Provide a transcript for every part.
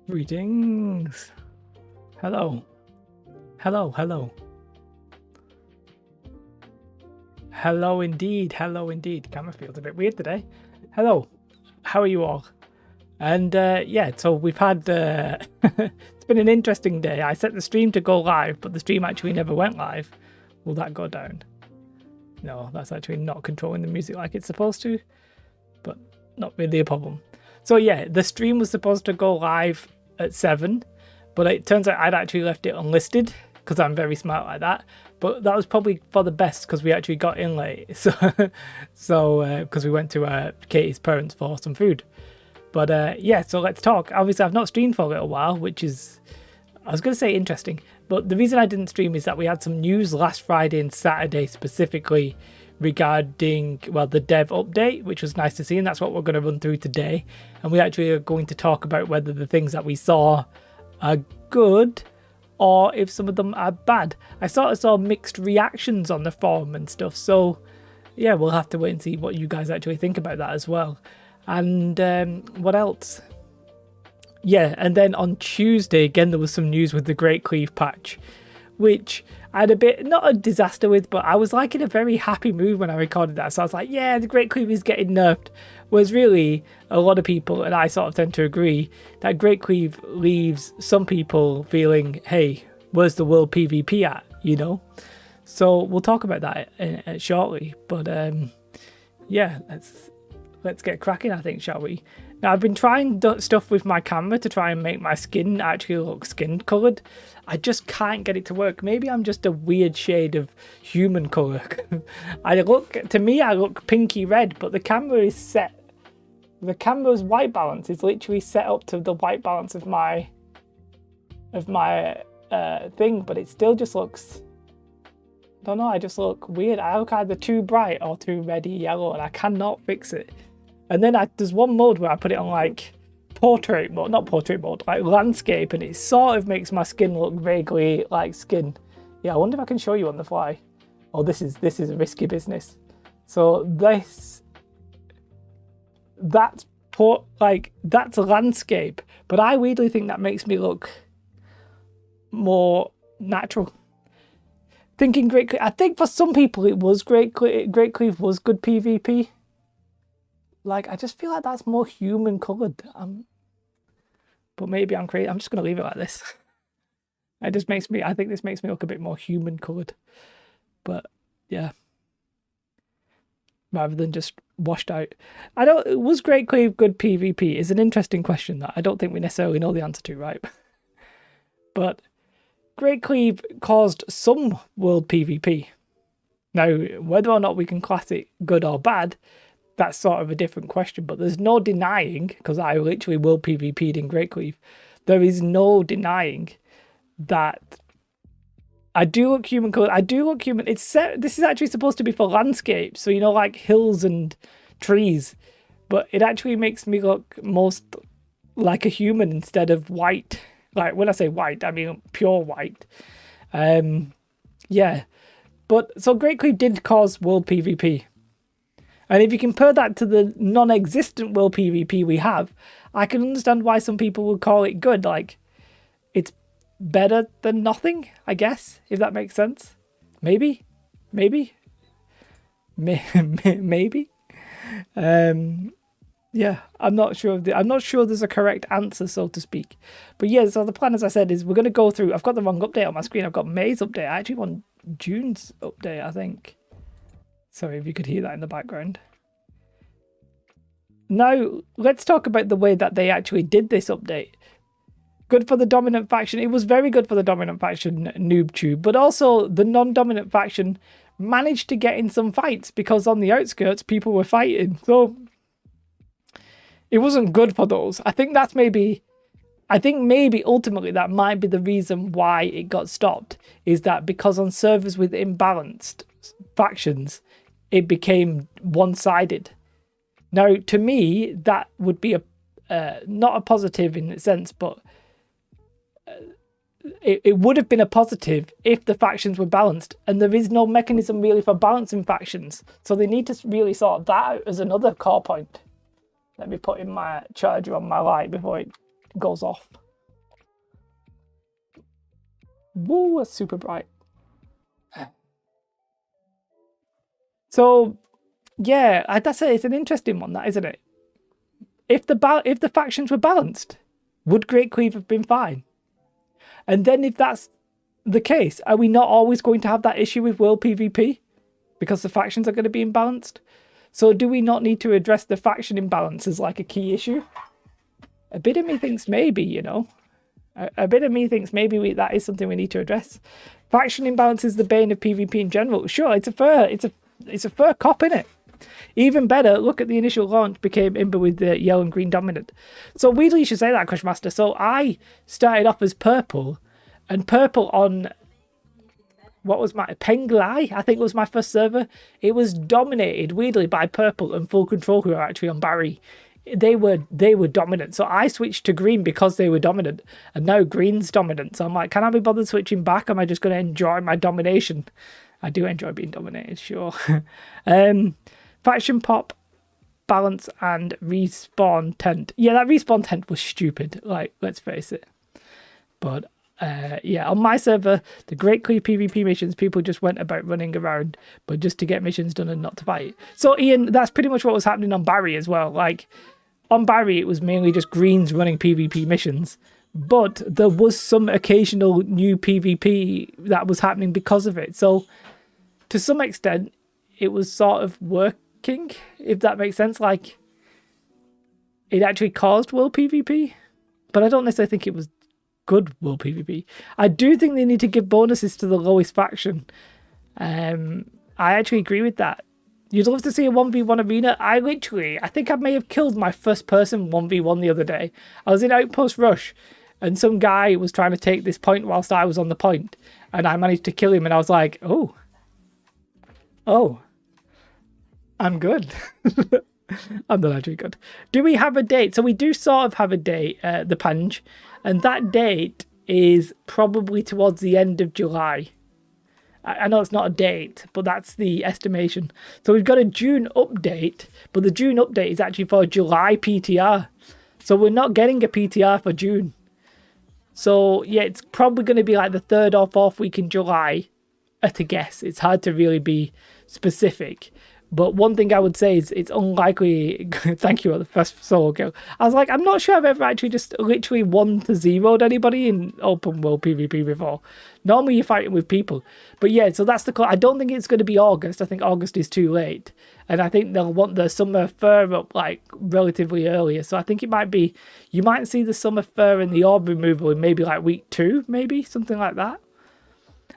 Greetings. Hello. Hello, hello. Hello indeed, hello indeed. Camera feels a bit weird today. Hello, how are you all? And yeah, so we've had, it's been an interesting day. I set the stream to go live, but the stream actually never went live. Will that go down? No, that's actually not controlling the music like it's supposed to, but not really a problem. So yeah, the stream was supposed to go live at 7, but it turns out I'd actually left it unlisted because I'm very smart like that. But that was probably for the best because we actually got in late. So because we went to Katie's parents for some food. But yeah, so let's talk. Obviously, I've not streamed for a little while, which is, I was going to say interesting. But the reason I didn't stream is that we had some news last Friday and Saturday specifically regarding, well, the dev update, which was nice to see. And that's what we're going to run through today. And we actually are going to talk about whether the things that we saw are good or if some of them are bad. I sort of saw mixed reactions on the forum and stuff. So yeah, we'll have to wait and see what you guys actually think about that as well. And what else? Yeah, and then on Tuesday, again, there was some news with the Great Cleave patch, which I had a bit, not a disaster with, but I was like in a very happy mood when I recorded that. So I was like, yeah, the Great Cleave is getting nerfed. Whereas really, a lot of people, and I sort of tend to agree, that Great Cleave leaves some people feeling, hey, where's the world PvP at, you know? So we'll talk about that shortly. But yeah, let's get cracking, I think, shall we? Now, I've been trying stuff with my camera to try and make my skin actually look skin coloured. I just can't get it to work. Maybe I'm just a weird shade of human colour. To me, I look pinky red, but the camera is set. The camera's white balance is literally set up to the white balance of my thing, but it still just looks, I don't know, I just look weird. I look either too bright or too reddy yellow, and I cannot fix it. And then there's one mode where I put it on like portrait mode, not portrait mode, like landscape, and it sort of makes my skin look vaguely like skin. Yeah, I wonder if I can show you on the fly. Oh, this is a risky business. So that's landscape, but I weirdly think that makes me look more natural. Thinking Great Cleave, I think for some people it was Great Cleave was good PvP. Like, I just feel like that's more human coloured. But maybe I'm crazy. I'm just going to leave it like this. I think this makes me look a bit more human coloured. But, yeah. Rather than just washed out. Was Great Cleave good PvP? Is an interesting question that I don't think we necessarily know the answer to, right? But Great Cleave caused some world PvP. Now, whether or not we can class it good or bad, that's sort of a different question, but there's no denying, because I literally will PvP'd in Great Cleave, there is no denying that I do look human colored. I do look human. This is actually supposed to be for landscape, so you know, like hills and trees, but it actually makes me look most like a human instead of white. Like, when I say white, I mean pure white. Yeah, but so Great Cleave did cause world PvP. And if you compare that to the non-existent world PvP we have, I can understand why some people would call it good. Like, it's better than nothing, I guess, if that makes sense. Maybe. Maybe. Yeah, I'm not sure there's a correct answer, so to speak. But yeah, so the plan, as I said, is we're going to go through. I've got the wrong update on my screen. I've got May's update. I actually want June's update, I think. Sorry if you could hear that in the background. Now, let's talk about the way that they actually did this update. Good for the dominant faction. It was very good for the dominant faction, NoobTube, but also the non-dominant faction managed to get in some fights because on the outskirts, people were fighting. So it wasn't good for those. I think maybe ultimately that might be the reason why it got stopped, is that because on servers with imbalanced factions, it became one-sided. Now, to me, that would be not a positive in a sense, but it would have been a positive if the factions were balanced, and there is no mechanism really for balancing factions. So they need to really sort that out as another core point. Let me put in my charger on my light before it goes off. Woo, that's super bright. So, yeah, that's it. It's an interesting one, that, isn't it? If the factions were balanced, would Great Cleave have been fine? And then if that's the case, are we not always going to have that issue with world PvP? Because the factions are going to be imbalanced? So do we not need to address the faction imbalance as like a key issue? A bit of me thinks maybe, you know. A bit of me thinks maybe that is something we need to address. Faction imbalance is the bane of PvP in general. Sure, it's a fair cop, innit? Even better, look at the initial launch became Imber with the yellow and green dominant. So weirdly you should say that, Crushmaster. So I started off as purple, and purple on what was my Penglai, I think was my first server. It was dominated weirdly by purple and full control, who are actually on Barry. They were dominant. So I switched to green because they were dominant, and now green's dominant. So I'm like, can I be bothered switching back? Am I just going to enjoy my domination? I do enjoy being dominated, sure. Faction pop, balance, and respawn tent. Yeah, that respawn tent was stupid. Like, let's face it. But yeah, on my server, the Great Cleave PvP missions, people just went about running around, but just to get missions done and not to fight. So Ian, that's pretty much what was happening on Barry as well. Like, on Barry, it was mainly just greens running PvP missions, but there was some occasional new PvP that was happening because of it. So to some extent, it was sort of working, if that makes sense. Like, it actually caused world PvP, but I don't necessarily think it was good world PvP. I do think they need to give bonuses to the lowest faction. I actually agree with that. You'd love to see a 1v1 arena. I think I may have killed my first person 1v1 the other day. I was in Outpost Rush, and some guy was trying to take this point whilst I was on the point, and I managed to kill him, and I was like, oh, I'm good. I'm not actually good. Do we have a date? So we do sort of have a date, the Pange, and that date is probably towards the end of July. I know it's not a date, but that's the estimation. So we've got a June update, but the June update is actually for July PTR. So we're not getting a PTR for June. So yeah, it's probably going to be like the 3rd or 4th week in July at a guess. It's hard to really be specific. But one thing I would say is it's unlikely. Thank you for the first solo kill. I was like, I'm not sure I've ever actually just literally 1-0'd anybody in open world PvP before. Normally you're fighting with people. But yeah, so that's the call. I don't think it's going to be August. I think August is too late. And I think they'll want the summer fur up like relatively earlier. So I think it might be, you might see the summer fur and the orb removal in maybe like week 2, maybe something like that.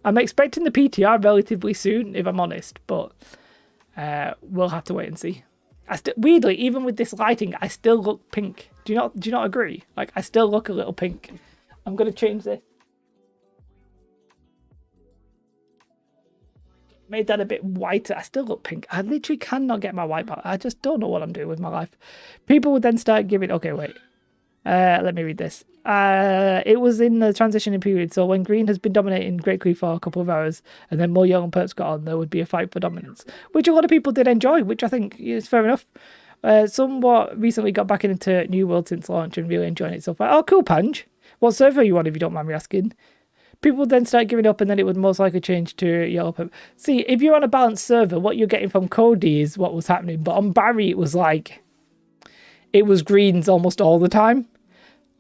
I'm expecting the PTR relatively soon, if I'm honest, but we'll have to wait and see. Weirdly, even with this lighting, I still look pink. Do you not agree? Like, I still look a little pink. I'm gonna change this. Made that a bit whiter. I still look pink. I literally cannot get my white back. I just don't know what I'm doing with my life. People would then start giving. Okay, wait. Let me read this. It was in the transitioning period, so when green has been dominating Great Cleave for a couple of hours, and then more yellow and perps got on, there would be a fight for dominance, which a lot of people did enjoy, which I think is fair enough. Somewhat recently got back into New World since launch and really enjoying it so far. Oh, cool, Pange. What server are you on, if you don't mind me asking? People would then start giving up, and then it would most likely change to yellow perp. See, if you're on a balanced server, what you're getting from Cody is what was happening, but on Barry, it was like, it was greens almost all the time.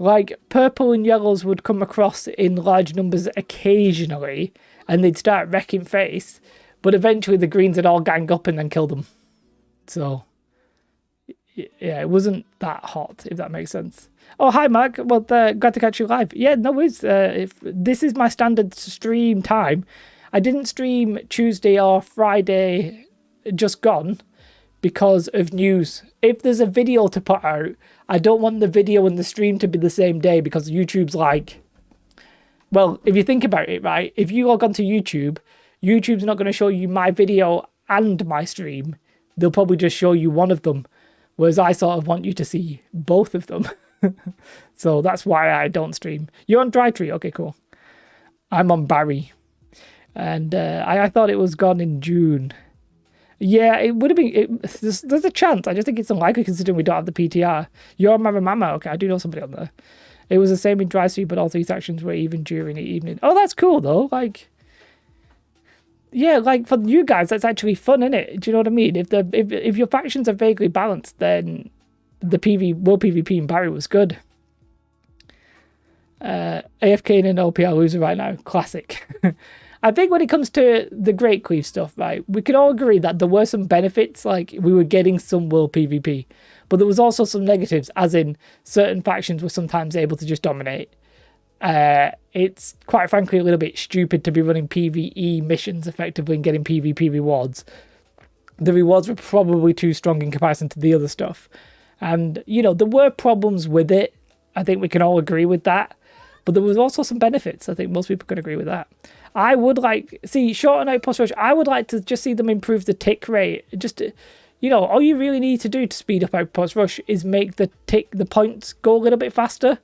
Like, purple and yellows would come across in large numbers occasionally, and they'd start wrecking face, but eventually the greens would all gang up and then kill them. So, yeah, it wasn't that hot, if that makes sense. Oh, hi, Mark. Well, glad to catch you live. Yeah, no worries. If this is my standard stream time. I didn't stream Tuesday or Friday just gone because of news. If there's a video to put out, I don't want the video and the stream to be the same day, because YouTube's like, well, if you think about it, right, if you log onto YouTube, YouTube's not going to show you my video and my stream. They'll probably just show you one of them, whereas I sort of want you to see both of them. So that's why I don't stream. You're on Dry Tree? Okay, cool. I'm on Barry. And I thought it was gone in June. Yeah, it would have been. There's a chance. I just think it's unlikely considering we don't have the PTR. You're Mama Mama. Okay, I do know somebody on there. It was the same in dry sweep, but all 3 sections were even during the evening. Oh, that's cool though. Like, yeah, like for you guys, that's actually fun, isn't it? Do you know what I mean? If your factions are vaguely balanced, then the World PvP in Barry was good. AFK in an LPL loser right now. Classic. I think when it comes to the Great Cleave stuff, right, we can all agree that there were some benefits, like we were getting some world PvP, but there was also some negatives, as in certain factions were sometimes able to just dominate. It's quite frankly a little bit stupid to be running PvE missions effectively and getting PvP rewards. The rewards were probably too strong in comparison to the other stuff. And, you know, there were problems with it. I think we can all agree with that. But there was also some benefits. I think most people could agree with that. I would like, short and outpost rush, I would like to just see them improve the tick rate. Just, you know, all you really need to do to speed up outpost rush is make the points go a little bit faster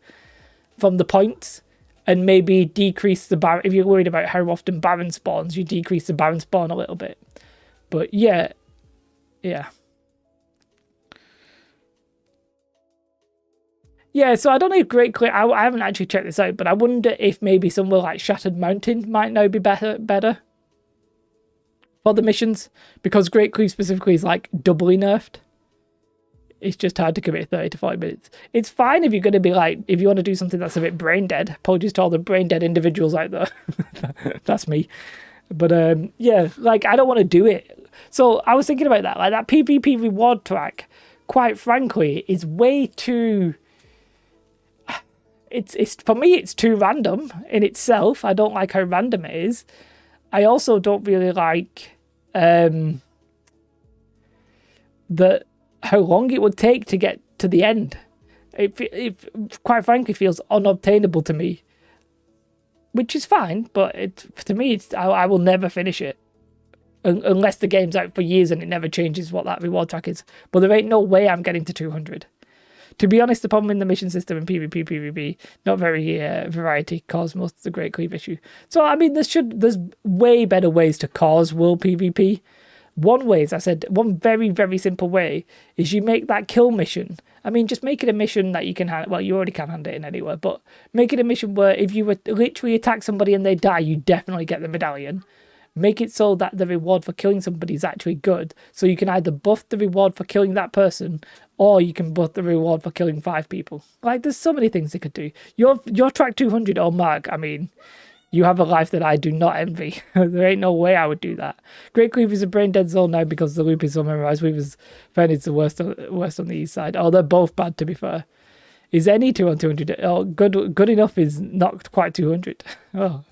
from the points, and maybe decrease the Baron. If you're worried about how often Baron spawns, you decrease the Baron spawn a little bit. But yeah. Yeah, so I don't know if Great Clear, I haven't actually checked this out, but I wonder if maybe somewhere like Shattered Mountain might now be better for the missions, because Great Cleave specifically is like doubly nerfed. It's just hard to commit 30 to 40 minutes. It's fine if you're going to be like, if you want to do something that's a bit brain dead. Apologies to all the brain dead individuals out there. That's me. But yeah, like I don't want to do it. So I was thinking about that, like that PvP reward track, quite frankly, is way too... It's for me, it's too random in itself. I don't like how random it is. I also don't really like how long it would take to get to the end. It quite frankly feels unobtainable to me, which is fine. But to me, I will never finish it unless the game's out for years and it never changes what that reward track is. But there ain't no way I'm getting to 200. To be honest, the problem in the mission system in PvP, PvP, not very variety, caused most of the Great Cleave issue. So, I mean, there's way better ways to cause world PvP. One way, as I said, one very, very simple way is you make that kill mission. I mean, just make it a mission that you can hand, well, you already can hand it in anywhere, but make it a mission where if you were literally attack somebody and they die, you definitely get the medallion. Make it so that the reward for killing somebody is actually good. So you can either buff the reward for killing that person, or you can buff the reward for killing 5 people. Like, there's so many things they could do. Your track 200, oh Mark, I mean, you have a life that I do not envy. There ain't no way I would do that. Great Cleave is a brain dead zone now because the loop is so memorized. Weaver's found it's the worst on the east side. Oh, they're both bad, to be fair. Is any 2 on 200? Oh, good enough is not quite 200. Oh.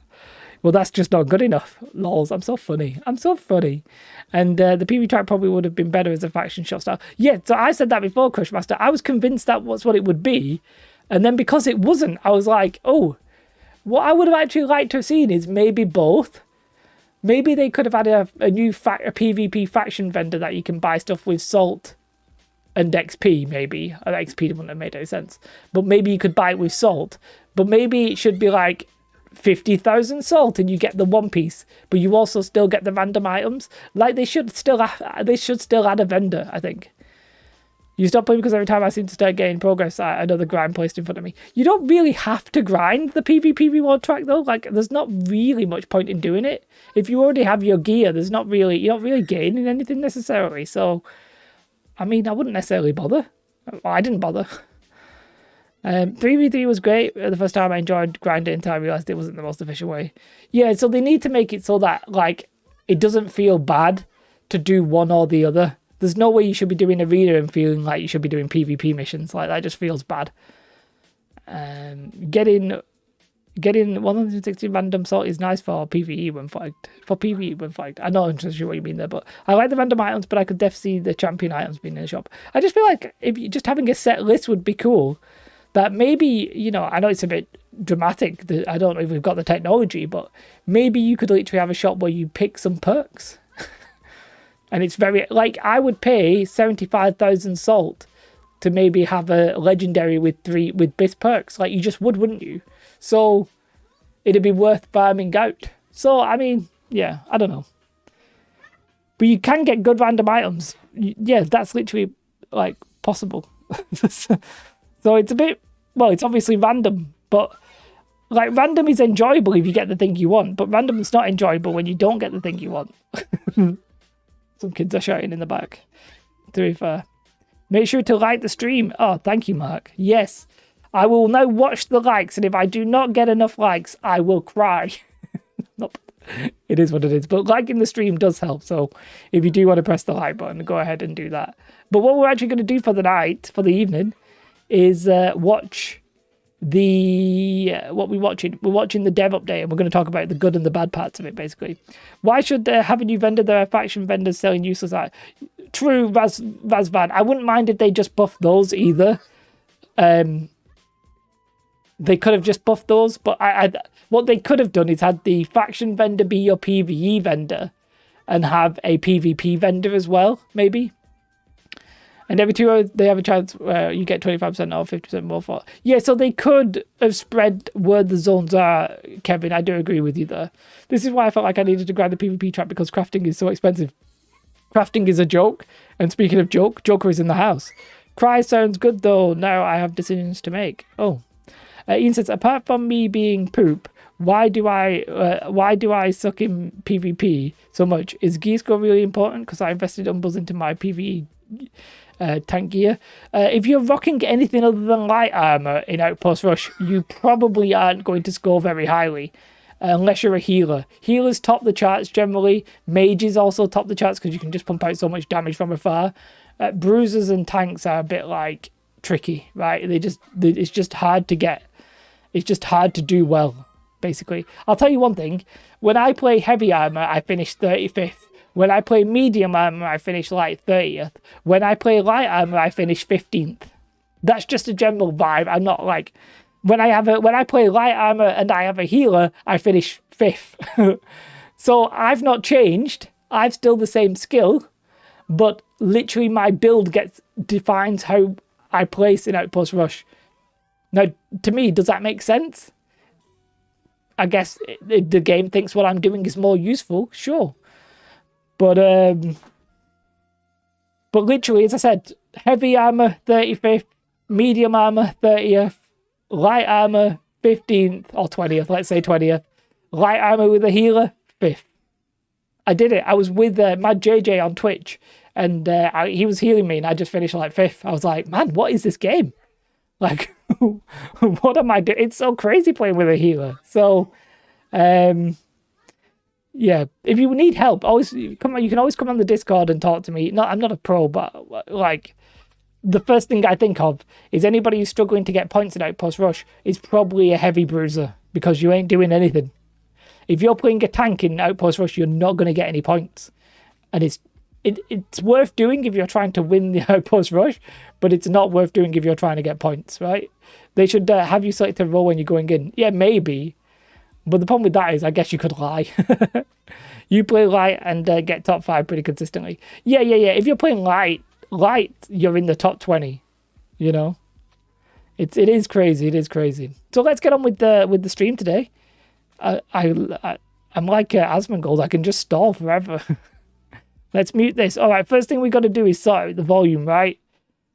Well, that's just not good enough. Lols, I'm so funny. And the PV track probably would have been better as a faction shot style. Yeah, so I said that before, Crushmaster. I was convinced that was what it would be. And then because it wasn't, I was like, oh, what I would have actually liked to have seen is maybe both. Maybe they could have had a new PvP faction vendor that you can buy stuff with salt and XP, maybe. XP wouldn't have made any sense. But maybe you could buy it with salt. But maybe it should be like 50,000 salt and you get the one piece, but you also still get the random items. Like they should still add a vendor, I think. You stop playing because every time I seem to start getting progress, another grind placed in front of me. You don't really have to grind the PvP reward track though. Like there's not really much point in doing it. If you already have your gear, you're not really gaining anything necessarily. So, I mean, I wouldn't necessarily bother. Well, I didn't bother. 3v3 was great. The first time I enjoyed grinding until I realised it wasn't the most efficient way. Yeah, so they need to make it so that, like, it doesn't feel bad to do one or the other. There's no way you should be doing arena and feeling like you should be doing PvP missions. Like, that just feels bad. Getting 160 random salt is nice for PvE when flagged. I know I'm not sure what you mean there, but I like the random items, but I could definitely see the champion items being in the shop. I just feel like just having a set list would be cool. That maybe, you know, I know it's a bit dramatic. I don't know if we've got the technology, but maybe you could literally have a shop where you pick some perks. And it's very, like, I would pay 75,000 salt to maybe have a legendary with BIS perks. Like, you just would, wouldn't you? So, it'd be worth farming out. So, I mean, yeah, I don't know. But you can get good random items. Yeah, that's literally, like, possible. So it's a bit well, it's obviously random, but like random is enjoyable if you get the thing you want, but random is not enjoyable when you don't get the thing you want. Some kids are shouting in the back, to be fair. Make sure to like the stream. Oh, thank you, Mark. Yes, I will now watch the likes, and if I do not get enough likes, I will cry. Nope. It is what it is. But liking the stream does help, so if you do want to press the like button, go ahead and do that. But what we're actually going to do for the night, for the evening, is watch what we're watching the dev update, and we're going to talk about the good and the bad parts of it, basically. Why should have a new vendor? There are faction vendors selling useless art. True, Razvan. I wouldn't mind if they just buffed those either. They could have just buffed those, but what they could have done is had the faction vendor be your PvE vendor and have a PvP vendor as well, maybe. And every 2 hours, they have a chance where you get 25% or 50% more for. Yeah, so they could have spread where the zones are, Kevin. I do agree with you there. This is why I felt like I needed to grind the PvP trap, because crafting is so expensive. Crafting is a joke. And speaking of joke, Joker is in the house. Cry sounds good, though. Now I have decisions to make. Oh. Ian says, apart from me being poop, why do I suck in PvP so much? Is gear score really important? Because I invested umbles into my PvE tank gear. If you're rocking anything other than light armor in Outpost Rush, you probably aren't going to score very highly, unless you're a healer. Healers top the charts generally. Mages also top the charts because you can just pump out so much damage from afar. Bruisers and tanks are a bit like tricky, right? It's just hard to get. It's just hard to do well, basically. I'll tell you one thing. When I play heavy armor, I finish 35th. When I play medium armor, I finish like 30th. When I play light armor, I finish 15th. That's just a general vibe. I'm not like... When I play light armor and I have a healer, I finish 5th. So I've not changed. I've still the same skill. But literally my build defines how I place in Outpost Rush. Now, to me, does that make sense? I guess the game thinks what I'm doing is more useful. Sure. But literally, as I said, heavy armor 35th, medium armor 30th, light armor 15th or 20th, let's say 20th, light armor with a healer 5th. I did it. I was with Mad JJ on Twitch, and he was healing me, and I just finished like 5th. I was like, man, what is this game? Like, what am I doing? It's so crazy playing with a healer. So, yeah, if you need help, you can always come on the Discord and talk to me. No, I'm not a pro, but like the first thing I think of is anybody who's struggling to get points in Outpost Rush is probably a heavy bruiser, because you ain't doing anything. If you're playing a tank in Outpost Rush, you're not going to get any points. And it's worth doing if you're trying to win the Outpost Rush, but it's not worth doing if you're trying to get points, right? They should have you select a role when you're going in. Yeah, maybe. But the problem with that is, I guess you could lie. You play light and get top 5 pretty consistently. Yeah. If you're playing light, you're in the top 20. You know, it is crazy. It is crazy. So let's get on with the stream today. I'm like Asmongold. I can just stall forever. Let's mute this. All right. First thing we got to do is sort out the volume, right?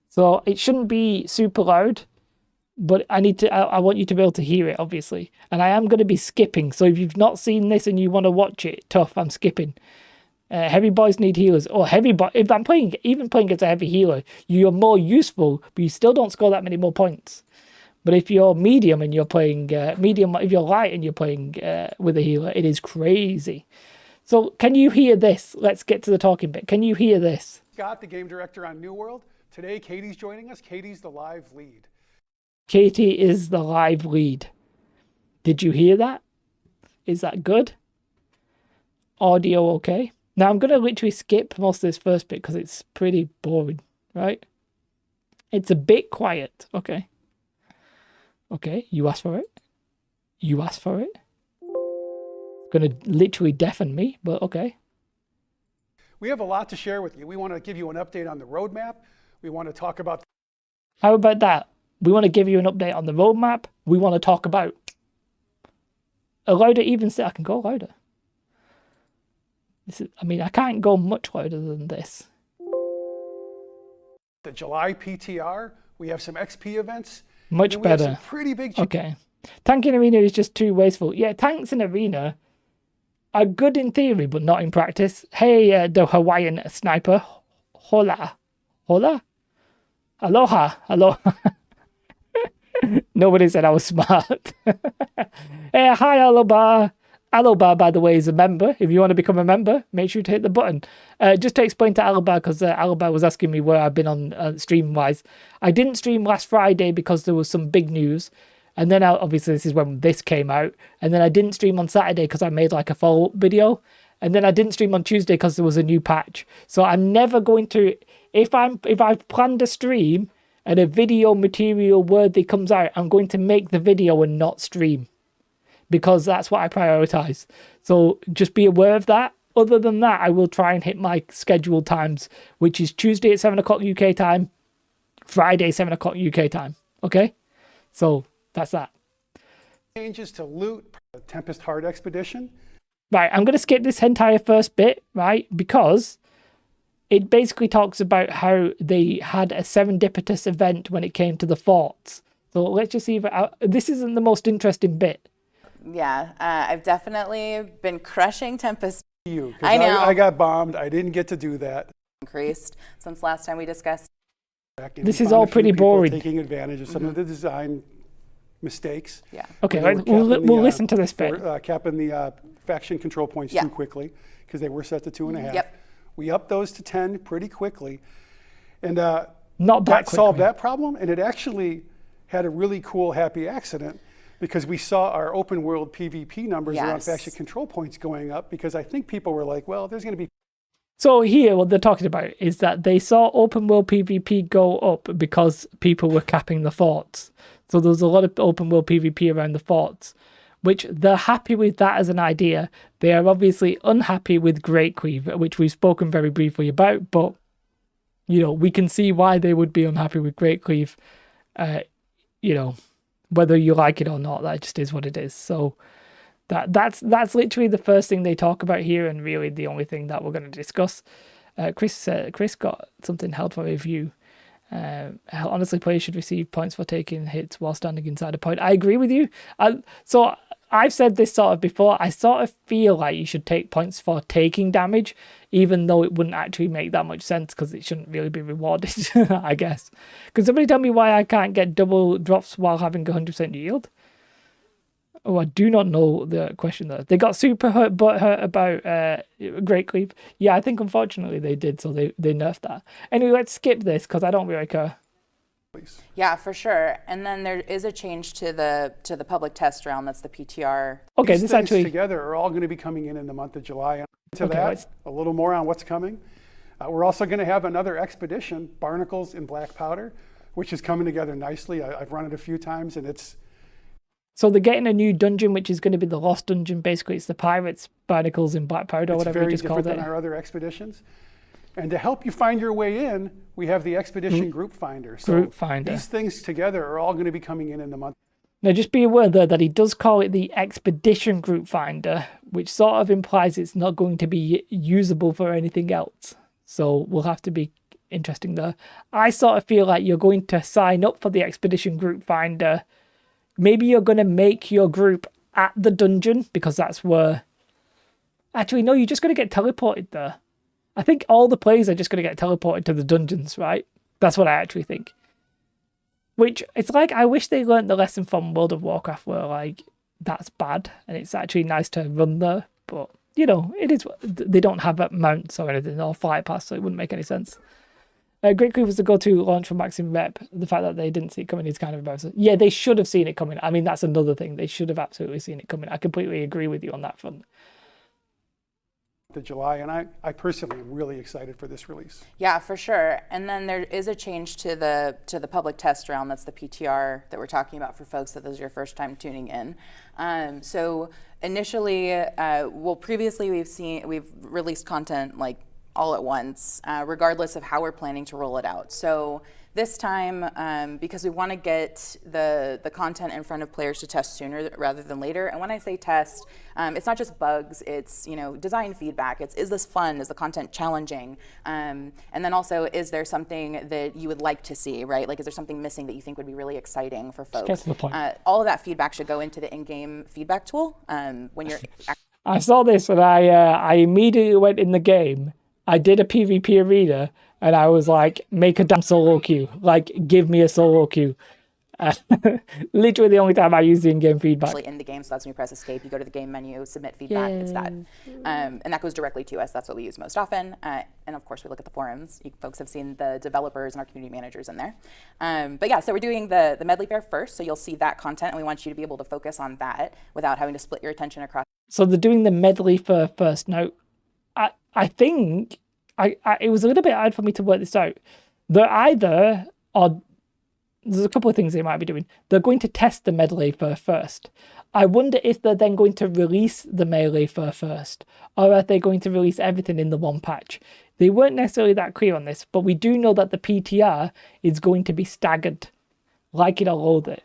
So it shouldn't be super loud, but I want you to be able to hear it, obviously. And I am going to be skipping. So if you've not seen this and you want to watch it, tough, I'm skipping. Heavy boys need healers. Or if I'm playing against a heavy healer, you're more useful, but you still don't score that many more points. But if you're medium and you're playing if you're light and you're playing with a healer, it is crazy. So can you hear this? Let's get to the talking bit. Can you hear this? Scott, the game director on New World. Today, Katie's joining us. Katie's the live lead. Katie is the live lead. Did you hear that? Is that good? Audio okay? Now I'm going to literally skip most of this first bit because it's pretty boring, right? It's a bit quiet. Okay. Okay, you asked for it. You asked for it. Going to literally deafen me, but okay. We have a lot to share with you. We want to give you an update on the roadmap. We want to talk about... How about that? We want to give you an update on the roadmap. We want to talk about... A louder even say I can go louder. I can't go much louder than this. The July PTR, we have some XP events, Much And we have some better. pretty big changes. Okay. Tank in arena is just too wasteful. Yeah, tanks in arena are good in theory, but not in practice. Hey, the Hawaiian sniper. Hola. Hola? Aloha. Aloha. Nobody said I was smart. Hey, hi, Alobar. Alobar, by the way, is a member. If you want to become a member, make sure to hit the button. Just to explain to Alobar, because Alobar was asking me where I've been on stream-wise. I didn't stream last Friday because there was some big news. And then, obviously, this is when this came out. And then I didn't stream on Saturday because I made like a follow-up video. And then I didn't stream on Tuesday because there was a new patch. So I'm never going to... If I've planned a stream and a video material worthy comes out, I'm going to make the video and not stream, because that's what I prioritize. So just be aware of that. Other than that, I will try and hit my scheduled times, which is Tuesday at 7 o'clock UK time, Friday 7 o'clock UK time. Okay? So that's that. Changes to loot, Tempest Hard Expedition. Right, I'm going to skip this entire first bit, right? Because it basically talks about how they had a serendipitous event when it came to the forts. So let's just see if this isn't the most interesting bit. Yeah, I've definitely been crushing Tempest. I know. I got bombed. I didn't get to do that. Increased since last time we discussed. This is all pretty boring. Taking advantage of some of the design mistakes. Yeah. Okay, we'll listen to this bit. Capping the faction control points too quickly, because they were set to 2.5. Yep. We upped those to 10 pretty quickly. And Not that solved that problem. And it actually had a really cool, happy accident, because we saw our open world PvP numbers around faction control points going up, because I think people were like, well, there's going to be... So here, what they're talking about is that they saw open world PvP go up because people were capping the forts. So there was a lot of open world PvP around the forts, which they're happy with that as an idea. They are obviously unhappy with Great Cleave, which we've spoken very briefly about, but, you know, we can see why they would be unhappy with Great Cleave. You know, whether you like it or not, that just is what it is. So that's literally the first thing they talk about here, and really the only thing that we're going to discuss. Chris got something held for review. Honestly, players should receive points for taking hits while standing inside a point. I agree with you. So I've said this sort of before. I sort of feel like you should take points for taking damage, even though it wouldn't actually make that much sense, because it shouldn't really be rewarded, I guess. Can somebody tell me why I can't get double drops while having 100% yield? Oh, I do not know the question there. They got super hurt about Great Cleave. Yeah, I think unfortunately they did, so they nerfed that. Anyway, let's skip this because I don't really care. Please. Yeah, for sure. And then there is a change to the public test round. That's the PTR. Okay, These this things actually together are all going to be coming in the month of July. And to Okay, that, a little more on what's coming. We're also going to have another expedition, Barnacles in Black Powder, which is coming together nicely. I've run it a few times, and it's... So they're getting a new dungeon, which is going to be the Lost Dungeon. Basically, it's the Pirates Barnacles in Black Powder, whatever you just called it. It's very different than our other expeditions. And to help you find your way in, we have the Expedition Group Finder. So Group Finder. These things together are all going to be coming in the month. Now, just be aware there that he does call it the Expedition Group Finder, which sort of implies it's not going to be usable for anything else. So we'll have to be interesting there. I sort of feel like you're going to sign up for the Expedition Group Finder. Maybe you're going to make your group at the dungeon, because that's where... Actually, no, you're just going to get teleported there. I think all the players are just going to get teleported to the dungeons, right? That's what I actually think. Which, it's like, I wish they learned the lesson from World of Warcraft, where, like, that's bad, and it's actually nice to run there. But, you know, it is... They don't have mounts or anything, or flight paths, so it wouldn't make any sense. Great Cleave was the go-to launch for Maxim Rep. The fact that they didn't see it coming is kind of embarrassing. Yeah, they should have seen it coming. I mean, that's another thing. They should have absolutely seen it coming. I completely agree with you on that front. To July, and I personally am really excited for this release. Yeah, for sure. And then there is a change to the public test round. That's the PTR that we're talking about for folks that this is your first time tuning in. So initially, previously we've released content like all at once, regardless of how we're planning to roll it out. So this time, because we want to get the content in front of players to test sooner rather than later. And when I say test, it's not just bugs, it's design feedback. It's, is this fun? Is the content challenging? And then also, is there something that you would like to see, right? Like, is there something missing that you think would be really exciting for folks? Get to the point. All of that feedback should go into the in-game feedback tool when you're. I saw this and I immediately went in the game. I did a PvP arena and I was like, make a damn solo queue. Like, give me a solo queue. Literally the only time I use the in-game feedback. Actually in the game, so that's when you press escape, you go to the game menu, submit feedback, it's that. And that goes directly to us. That's what we use most often. And of course, we look at the forums. You folks have seen the developers and our community managers in there. But yeah, so we're doing the Medley Fair first, so you'll see that content, and we want you to be able to focus on that without having to split your attention across. So they're doing the Medley Fair first. Now, I think it was a little bit hard for me to work this out. They're either, or there's a couple of things they might be doing. They're going to test the Medley Fair first. I wonder if they're then going to release the Melee Fair first, or are they going to release everything in the one patch? They weren't necessarily that clear on this, but we do know that the PTR is going to be staggered, like it or loathe it.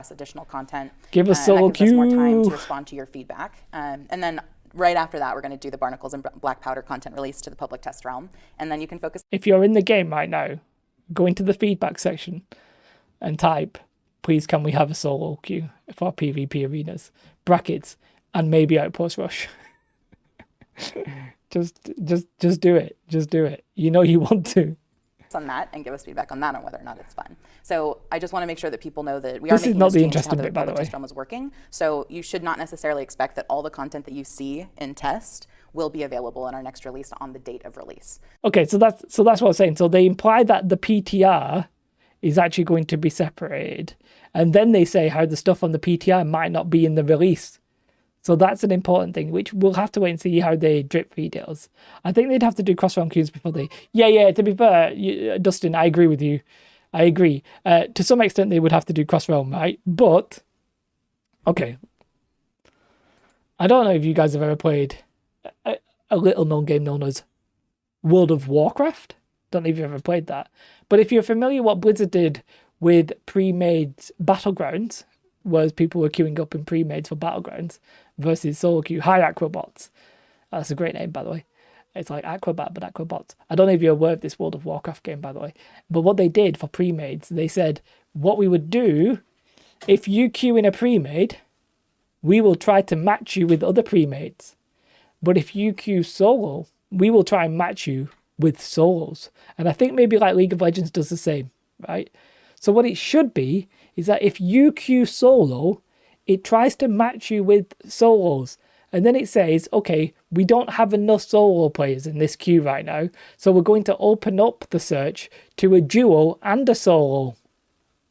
Additional content. Give us solo queue. That gives us more time to respond to your feedback. And then right after that, we're going to do the Barnacles and Black Powder content release to the public test realm. And then you can focus. If you're in the game right now, go into the feedback section and type, please can we have a solo queue for PvP arenas, brackets, and maybe Outpost Rush. just do it. Just do it. You know you want to. On that and give us feedback on that on whether or not it's fun. So I just want to make sure that people know that we this are making is not this the change interesting to how bit, by the way. test realm is working. So you should not necessarily expect that all the content that you see in test will be available in our next release on the date of release. Okay, so that's what I'm saying. So they imply that the PTR is actually going to be separated, and then they say how the stuff on the PTR might not be in the release. So that's an important thing, which we'll have to wait and see how they drip details. I think they'd have to do cross-realm queues before they... Yeah, to be fair, Dustin, I agree with you. I agree. To some extent, they would have to do cross-realm, right? But, okay. I don't know if you guys have ever played a little-known game known as World of Warcraft. Don't know if you've ever played that. But if you're familiar what Blizzard did with pre-made Battlegrounds, whereas people were queuing up in pre-mades for Battlegrounds versus solo queue. Hi, Aquabots. That's a great name, by the way. It's like Aquabat, but Aquabots. I don't know if you're aware of this World of Warcraft game, by the way. But what they did for pre-mades, they said, what we would do, if you queue in a pre-made, we will try to match you with other pre-mades. But if you queue solo, we will try and match you with solos. And I think maybe like League of Legends does the same, right? So what it should be is that if you queue solo, it tries to match you with solos. And then it says, okay, we don't have enough solo players in this queue right now, so we're going to open up the search to a duo and a solo.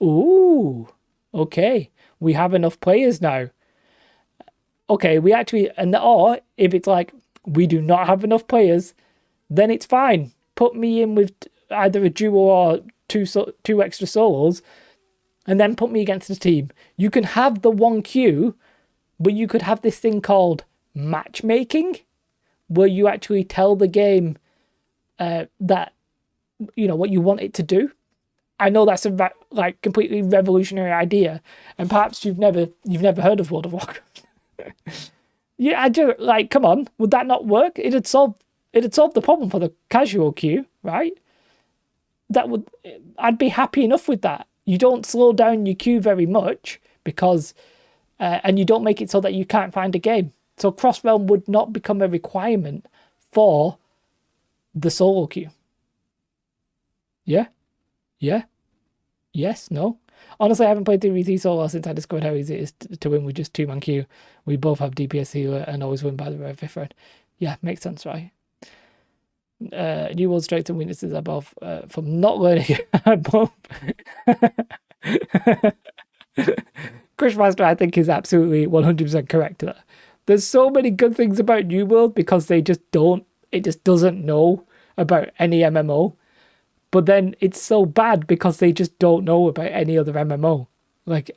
Ooh, okay, we have enough players now. Okay, we actually, or if it's like, we do not have enough players, then it's fine. Put me in with either a duo or two extra solos, and then put me against the team. You can have the one queue, but you could have this thing called matchmaking, where you actually tell the game that, what you want it to do. I know that's a completely revolutionary idea, and perhaps you've never heard of World of Warcraft. Yeah, I do. Come on, would that not work? It'd solve the problem for the casual queue, right? I'd be happy enough with that. You don't slow down your queue very much because, and you don't make it so that you can't find a game. So cross-realm would not become a requirement for the solo queue. Yeah? Yes? No? Honestly, I haven't played 3v3 solo since I discovered how easy it is to win with just two-man queue. We both have DPS healer and always win by the way of fifth round. Yeah, makes sense, right? New world strengths and weaknesses are both from not learning both. Crishmaster, I think, is absolutely 100% correct to that. There's so many good things about New World because it just doesn't know about any MMO. But then it's so bad because they just don't know about any other MMO.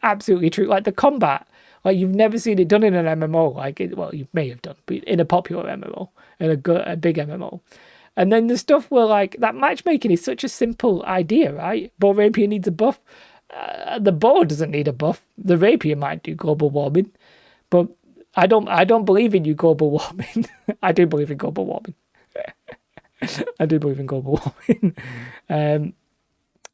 Absolutely true. The combat, you've never seen it done in an MMO. You may have done, but in a popular MMO, in a big MMO. And then the stuff where like that matchmaking is such a simple idea, right? But Rapier needs a buff. The bow doesn't need a buff. The Rapier might do global warming, but I don't believe in you global warming. I do believe in global warming. I do believe in global warming.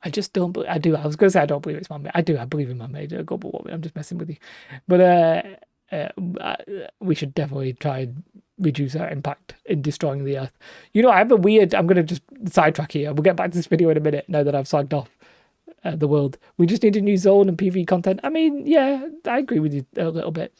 I just don't believe. I do. I was going to say I don't believe it's man-made. I do. I believe in man-made global warming. I'm just messing with you. But we should definitely try and reduce our impact in destroying the Earth. You know, I have a weird. I'm going to just sidetrack here. We'll get back to this video in a minute. Now that I've slagged off the world, we just need a new zone and PvE content. I mean, yeah, I agree with you a little bit.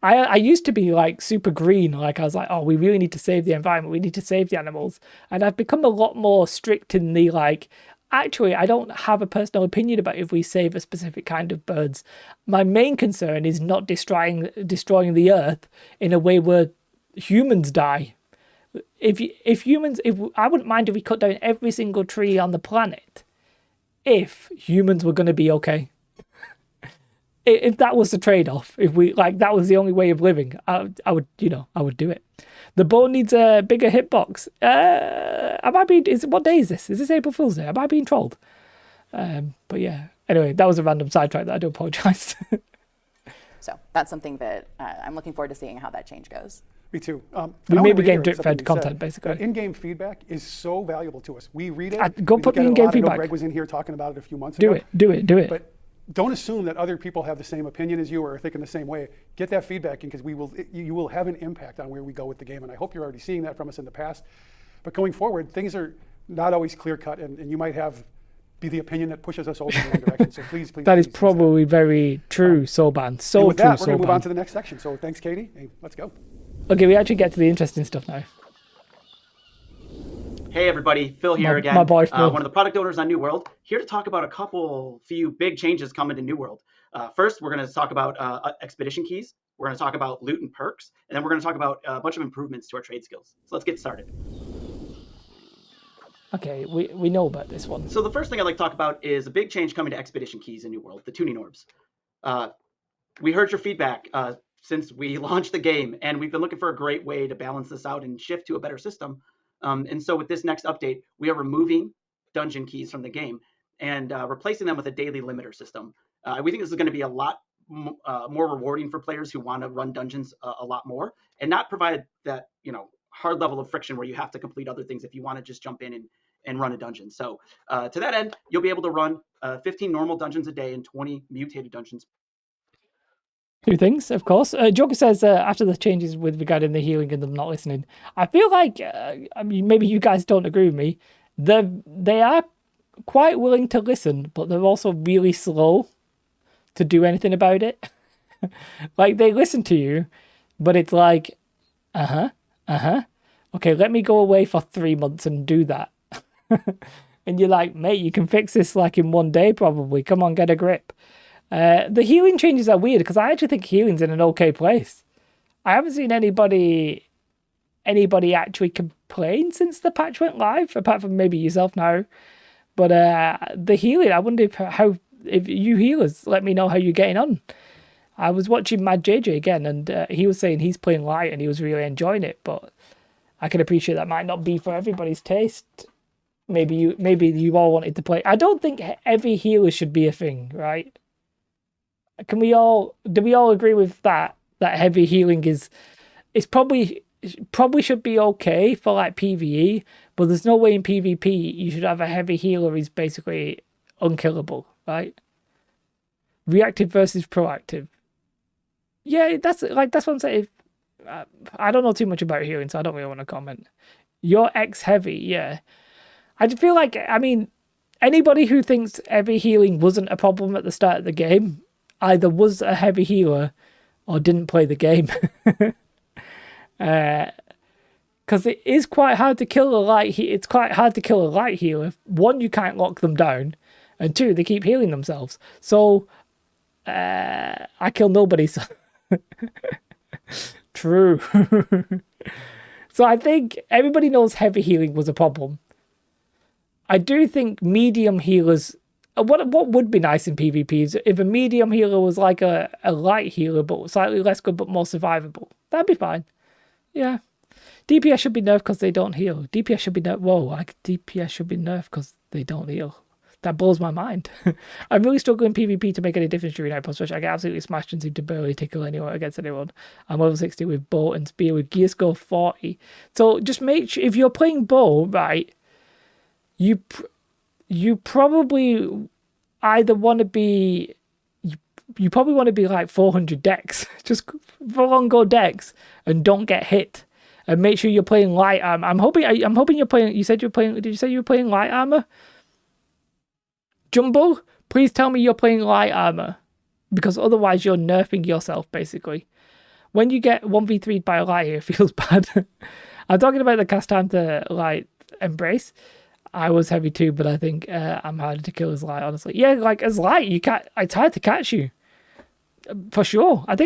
I used to be like super green, like I was like, oh, we really need to save the environment, we need to save the animals, and I've become a lot more strict in the like, actually, I don't have a personal opinion about if we save a specific kind of birds. My main concern is not destroying the Earth in a way where humans die. If I wouldn't mind if we cut down every single tree on the planet, if humans were going to be okay. If that was the trade-off, if we like that was the only way of living, I would do it. The bow needs a bigger hitbox. What day is this? Is this April Fool's Day? Am I being trolled? But yeah. Anyway, that was a random sidetrack. That I do apologize. So that's something that I'm looking forward to seeing how that change goes. Me too. We may be getting drip-fed content, basically. In-game feedback is so valuable to us. We read it. Go put the in-game feedback. Greg was in here talking about it a few months ago. Do it. But don't assume that other people have the same opinion as you or are thinking the same way. Get that feedback in, because you will have an impact on where we go with the game. And I hope you're already seeing that from us in the past. But going forward, things are not always clear-cut, and you might be the opinion that pushes us over in one direction. So please. That is probably very true, Soban. So with true, that, we're going to move on Soban. to the next section. So thanks, Katie. Hey, let's go. Okay, we actually get to the interesting stuff now. Hey everybody, Phil here again. My boy Phil. One of the product owners on New World, here to talk about a few big changes coming to New World. First, we're going to talk about expedition keys. We're going to talk about loot and perks, and then we're going to talk about a bunch of improvements to our trade skills. So let's get started. Okay, we know about this one. So the first thing I'd like to talk about is a big change coming to expedition keys in New World, the tuning orbs. We heard your feedback since we launched the game, and we've been looking for a great way to balance this out and shift to a better system. And so with this next update, we are removing dungeon keys from the game and replacing them with a daily limiter system. We think this is going to be a lot more rewarding for players who want to run dungeons a lot more and not provide that, hard level of friction where you have to complete other things if you want to just jump in and run a dungeon. So to that end, you'll be able to run 15 normal dungeons a day and 20 mutated dungeons. Two things, of course. Joker says after the changes with regarding the healing and them not listening, I feel like, maybe you guys don't agree with me, they are quite willing to listen, but they're also really slow to do anything about it. Like, they listen to you, but it's like, okay, let me go away for 3 months and do that. And you're like, mate, you can fix this like in 1 day probably. Come on, get a grip. The healing changes are weird because I actually think healing's in an okay place. I haven't seen anybody actually complain since the patch went live, apart from maybe yourself now. But the healing, I wonder if you healers, let me know how you're getting on. I was watching Mad JJ again, and he was saying he's playing light and he was really enjoying it. But I can appreciate that might not be for everybody's taste. Maybe you all wanted to play. I don't think every healer should be a thing, right? Do we all agree with that? That heavy healing is probably should be okay for like PvE, but there's no way in PvP you should have a heavy healer who's basically unkillable, right? Reactive versus proactive. Yeah, that's what I'm saying. I don't know too much about healing, so I don't really want to comment. You're X-heavy, yeah. I feel like, anybody who thinks heavy healing wasn't a problem at the start of the game either was a heavy healer or didn't play the game. Because it is quite hard to kill a light. It's quite hard to kill a light healer. One, you can't lock them down, and two, they keep healing themselves. So I kill nobody. So true. So I think everybody knows heavy healing was a problem. I do think medium healers. What would be nice in PvP is if a medium healer was like a light healer, but slightly less good, but more survivable. That'd be fine. Yeah. DPS should be nerfed because they don't heal. DPS should be nerfed. Whoa, like DPS should be nerfed because they don't heal. That blows my mind. I'm really struggling PvP to make any difference during Outpost Rush. I get absolutely smashed and seem to barely tickle anyone against anyone. I'm level 60 with bow and spear with gear score 40. So just make sure, if you're playing bow, right, you probably either want to be, you probably want to be like 400 dex. Just full on go dex and don't get hit. And make sure you're playing light armor. I'm hoping you're playing, you said you're playing, did you say you were playing light armor? Jumbo, please tell me you're playing light armor, because otherwise you're nerfing yourself, basically. When you get 1v3'd by a light, it feels bad. I'm talking about the cast time to light embrace. I was heavy too, but I think I'm harder to kill as light, honestly. Yeah, like as light, you can't. It's hard to catch you, for sure. I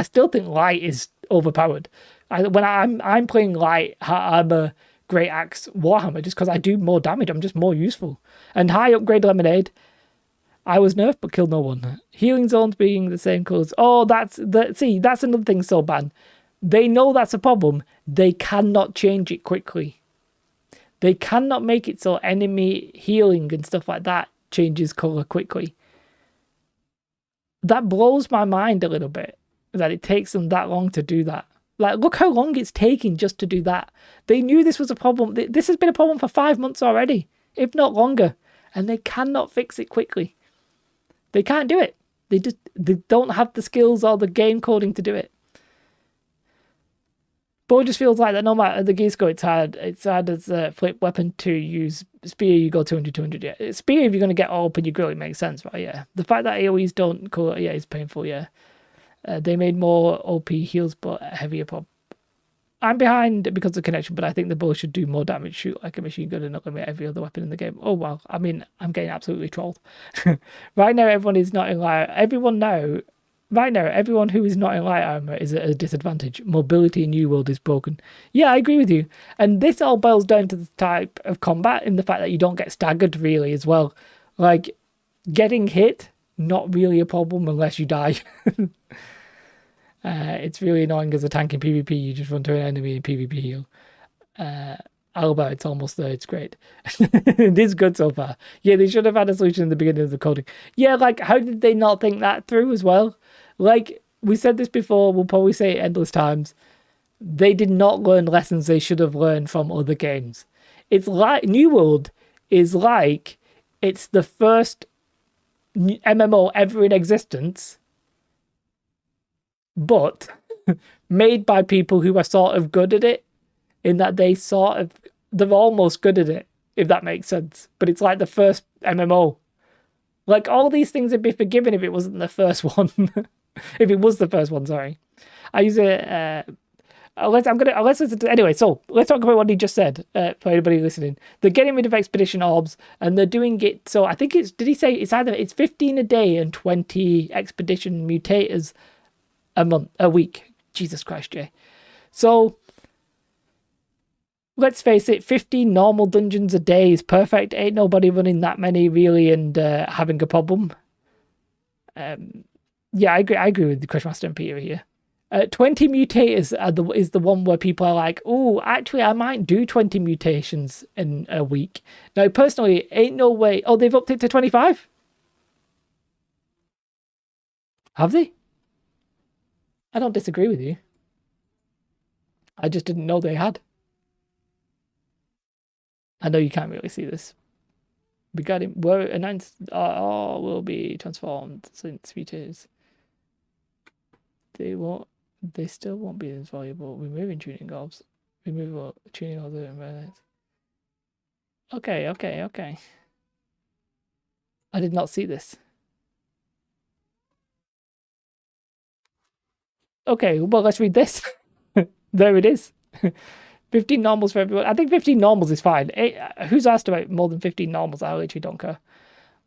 still think light is overpowered. When I'm playing light armor, Great Axe, Warhammer, just because I do more damage. I'm just more useful. And high upgrade Lemonade, I was nerfed but killed no one. Healing zones being the same colours. Oh, that's another thing, Soban. They know that's a problem. They cannot change it quickly. They cannot make it so enemy healing and stuff like that changes colour quickly. That blows my mind a little bit, that it takes them that long to do that. Like, look how long it's taking just to do that. They knew this was a problem. This has been a problem for 5 months already, if not longer. And they cannot fix it quickly. They can't do it. They don't have the skills or the game coding to do it. But it just feels like that no matter the gear score, it's hard. It's hard as a flip weapon to use. Spear, you go 200, 200, yeah. Spear, if you're going to get all up in your grill, it makes sense, right? Yeah. The fact that AoEs don't call it, yeah, is painful, yeah. They made more OP heals, but heavier pop. I'm behind because of connection, but I think the bow should do more damage, shoot like a machine gun, and not limit every other weapon in the game. Oh, well, I mean, I'm getting absolutely trolled. Right now, everyone is not in light. Right now, everyone who is not in light armor is at a disadvantage. Mobility in New World is broken. Yeah, I agree with you. And this all boils down to the type of combat and the fact that you don't get staggered, really, as well. Like, getting hit, not really a problem unless you die. It's really annoying as a tank in PvP. You just run to an enemy in PvP heal. Alba, it's almost there. It's great. It is good so far. Yeah, they should have had a solution in the beginning of the coding. Yeah, like, how did they not think that through as well? Like, we said this before, we'll probably say it endless times. They did not learn lessons they should have learned from other games. It's like, New World is like, it's the first MMO ever in existence, but made by people who are sort of good at it, in that they're almost good at it, if that makes sense. But it's like the first MMO. Like, all these things would be forgiven if it wasn't the first one. If it was the first one, sorry. I use it. Anyway, so let's talk about what he just said for anybody listening. They're getting rid of expedition orbs, and they're doing it. So I think did he say it's 15 a day and 20 expedition mutators a week. Jesus Christ, Jay. So let's face it, 15 normal dungeons a day is perfect. Ain't nobody running that many really and having a problem. Yeah, I agree with the Crushmaster and Peter here. 20 mutators is the one where people are like, oh, actually, I might do 20 mutations in a week. Now, personally, ain't no way. Oh, they've upped it to 25? Have they? I don't disagree with you. I just didn't know they had. I know you can't really see this. Regarding were announced all will be transformed since mutators. They still won't be as valuable. Removing tuning orbs. Removal tuning orbs and realize. Okay. I did not see this. Okay, well, let's read this. There it is. 15 normals for everyone. I think 15 normals is fine. Who's asked about more than 15 normals? I literally don't care.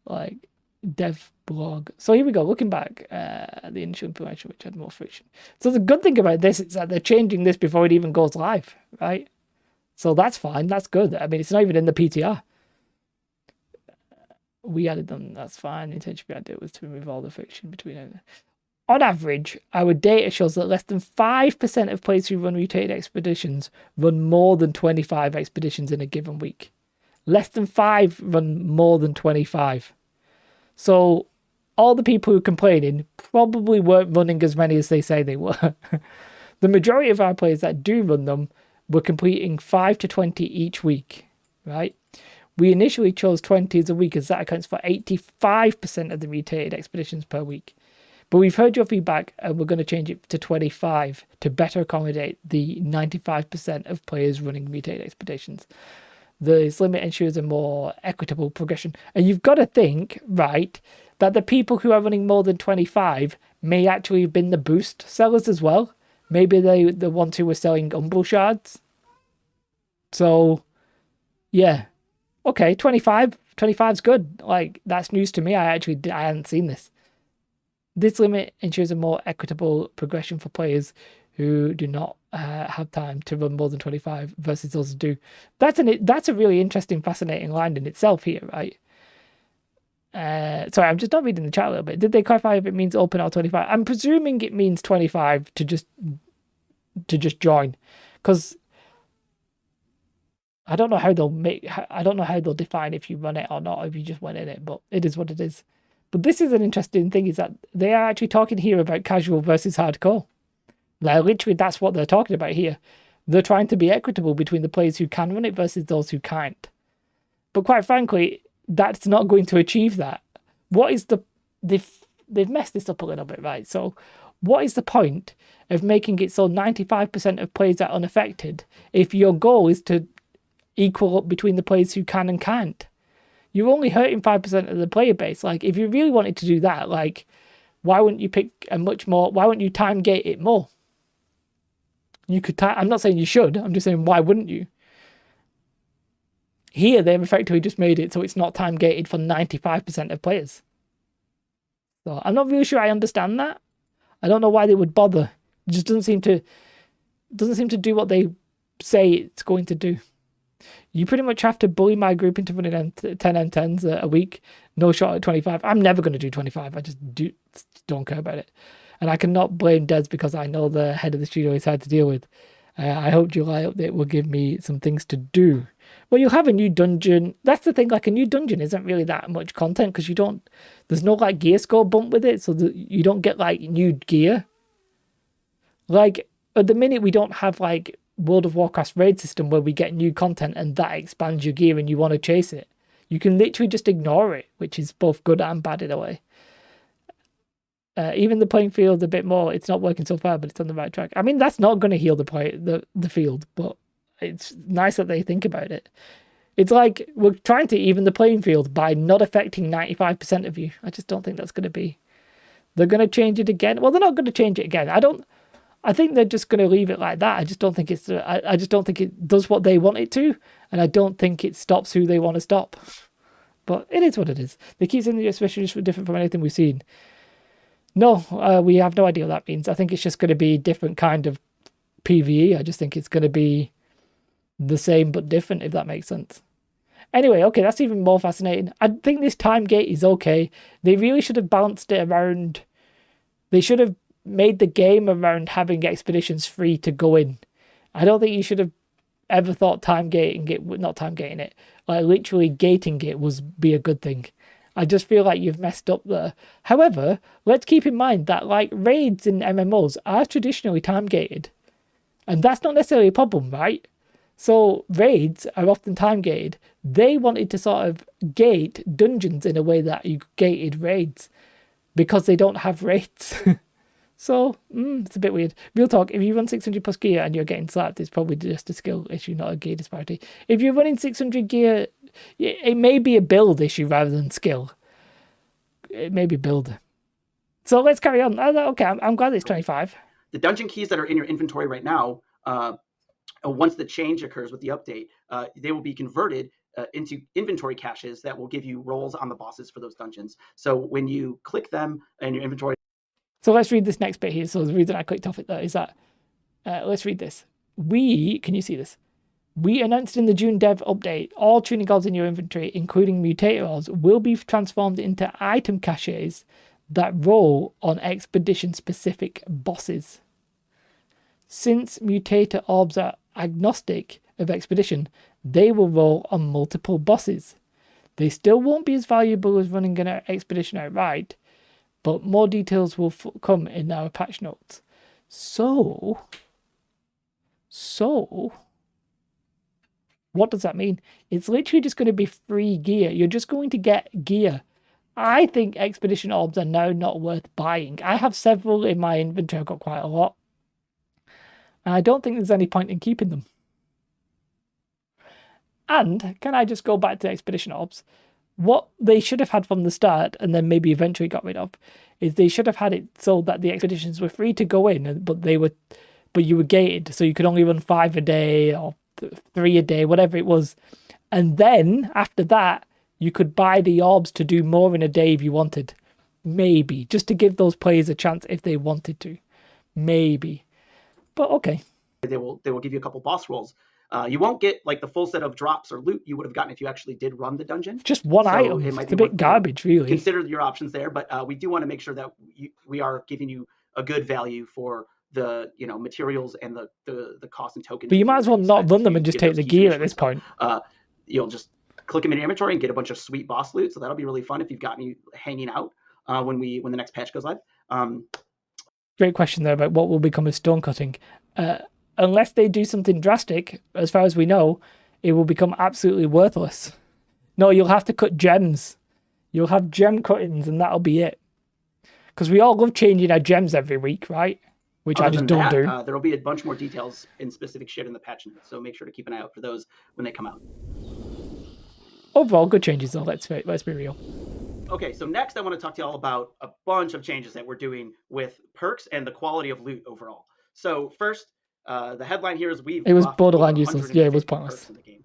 Like, dev blog. So here we go. Looking back at the initial implementation, which had more friction. So the good thing about this is that they're changing this before it even goes live, right? So that's fine. That's good. I mean, it's not even in the PTR. We added them. That's fine. The intention behind it was to remove all the friction between it. On average, our data shows that less than 5% of players who run mutated expeditions run more than 25 expeditions in a given week. Less than 5 run more than 25. So all the people who are complaining probably weren't running as many as they say they were. The majority of our players that do run them were completing 5 to 20 each week, right? We initially chose 20 as a week as that accounts for 85% of the mutated expeditions per week. But we've heard your feedback and we're going to change it to 25 to better accommodate the 95% of players running mutated expeditions. This limit ensures a more equitable progression. And you've got to think, right, that the people who are running more than 25 may actually have been the boost sellers as well. Maybe they the ones who were selling Umbral Shards. So, yeah. Okay, 25. 25's good. Like, that's news to me. I hadn't seen this. This limit ensures a more equitable progression for players who do not have time to run more than 25 versus those who do. That's a really interesting, fascinating line in itself here, right? Sorry, I'm just not reading the chat a little bit. Did they clarify if it means open or 25? I'm presuming it means 25 to just join, because I don't know how they'll define if you run it or not, if you just went in it, but it is what it is. But this is an interesting thing, is that they are actually talking here about casual versus hardcore. Like, literally, that's what they're talking about here. They're trying to be equitable between the players who can run it versus those who can't. But quite frankly, that's not going to achieve that. What is they've messed this up a little bit, right? So what is the point of making it so 95% of players are unaffected if your goal is to equal up between the players who can and can't? You're only hurting 5% of the player base. Like, if you really wanted to do that, like, why wouldn't you pick why wouldn't you time gate it more? You could I'm not saying you should, I'm just saying, why wouldn't you? Here, they've effectively just made it so it's not time gated for 95% of players. So I'm not really sure I understand that. I don't know why they would bother. It just doesn't seem to do what they say it's going to do. You pretty much have to bully my group into running 10 M10s a week. No shot at 25. I'm never going to do 25. I just don't care about it. And I cannot blame Des because I know the head of the studio is hard to deal with. I hope July update will give me some things to do. Well, you'll have a new dungeon. That's the thing, like, a new dungeon isn't really that much content because there's no like gear score bump with it, so you don't get like new gear. Like, at the minute, we don't have like World of Warcraft's raid system where we get new content and that expands your gear and you want to chase it. You can literally just ignore it, which is both good and bad in a way. Even the playing field a bit more, it's not working so far, but it's on the right track. I mean, that's not going to heal the field, but it's nice that they think about it. It's like we're trying to even the playing field by not affecting 95% of you. I just don't think that's going to be. They're going to change it again. Well, they're not going to change it again. I think they're just going to leave it like that. I just don't think I just don't think it does what they want it to, and I don't think it stops who they want to stop. But it is what it is. They keep saying the especially just different from anything we've seen. No, we have no idea what that means. I think it's just going to be different kind of PvE. I just think it's going to be the same but different, if that makes sense. Anyway, okay, that's even more fascinating. I think this time gate is okay. They really should have balanced it around. They should have made the game around having expeditions free to go in. I don't think you should have ever thought time gating it, not time gating it, like literally gating it be a good thing. I just feel like you've messed up there. However, let's keep in mind that like raids in MMOs are traditionally time gated. And that's not necessarily a problem, right? So raids are often time gated. They wanted to sort of gate dungeons in a way that you gated raids because they don't have raids. So, it's a bit weird. Real talk, if you run 600 plus gear and you're getting slapped, it's probably just a skill issue, not a gear disparity. If you're running 600 gear, it may be a build issue rather than skill. It may be build. So let's carry on. Okay, I'm glad it's 25. The dungeon keys that are in your inventory right now, once the change occurs with the update, they will be converted into inventory caches that will give you rolls on the bosses for those dungeons. So when you click them in your inventory. So let's read this next bit here. So the reason I clicked off it though is that, let's read this. Can you see this? We announced in the June dev update, all tuning gods in your inventory, including mutator ores, will be transformed into item caches that roll on expedition-specific bosses. Since mutator orbs are agnostic of expedition, they will roll on multiple bosses. They still won't be as valuable as running an expedition outright, but more details will come in our patch notes. So, what does that mean? It's literally just going to be free gear. You're just going to get gear. I think expedition orbs are now not worth buying. I have several in my inventory. I've got quite a lot. And I don't think there's any point in keeping them. And can I just go back to expedition orbs? What they should have had from the start, and then maybe eventually got rid of, is they should have had it so that the expeditions were free to go in, but you were gated, so you could only run 5 a day or 3 a day, whatever it was. And then after that, you could buy the orbs to do more in a day if you wanted. Maybe. Just to give those players a chance if they wanted to. Maybe. But okay. They will give you a couple boss rolls. You won't get like the full set of drops or loot you would have gotten if you actually did run the dungeon. Just one item. It's a bit garbage, really. Consider your options there, but we do want to make sure that we are giving you a good value for the materials and the cost and tokens. But you might as well not run them and just take the gear at this point. You'll just click them in your inventory and get a bunch of sweet boss loot. So that'll be really fun if you've got any hanging out when the next patch goes live. Great question there about what will become of stone cutting. Unless they do something drastic, as far as we know, it will become absolutely worthless. No, you'll have to cut gems. You'll have gem cuttings and that'll be it. Because we all love changing our gems every week, right? Which I just don't do. There will be a bunch more details in specific shit in the patch notes, so make sure to keep an eye out for those when they come out. Overall, good changes though, let's be real. Okay, so next I want to talk to you all about a bunch of changes that we're doing with perks and the quality of loot overall. So first, the headline here is it was borderline useless. Yeah, it was pointless. In the game.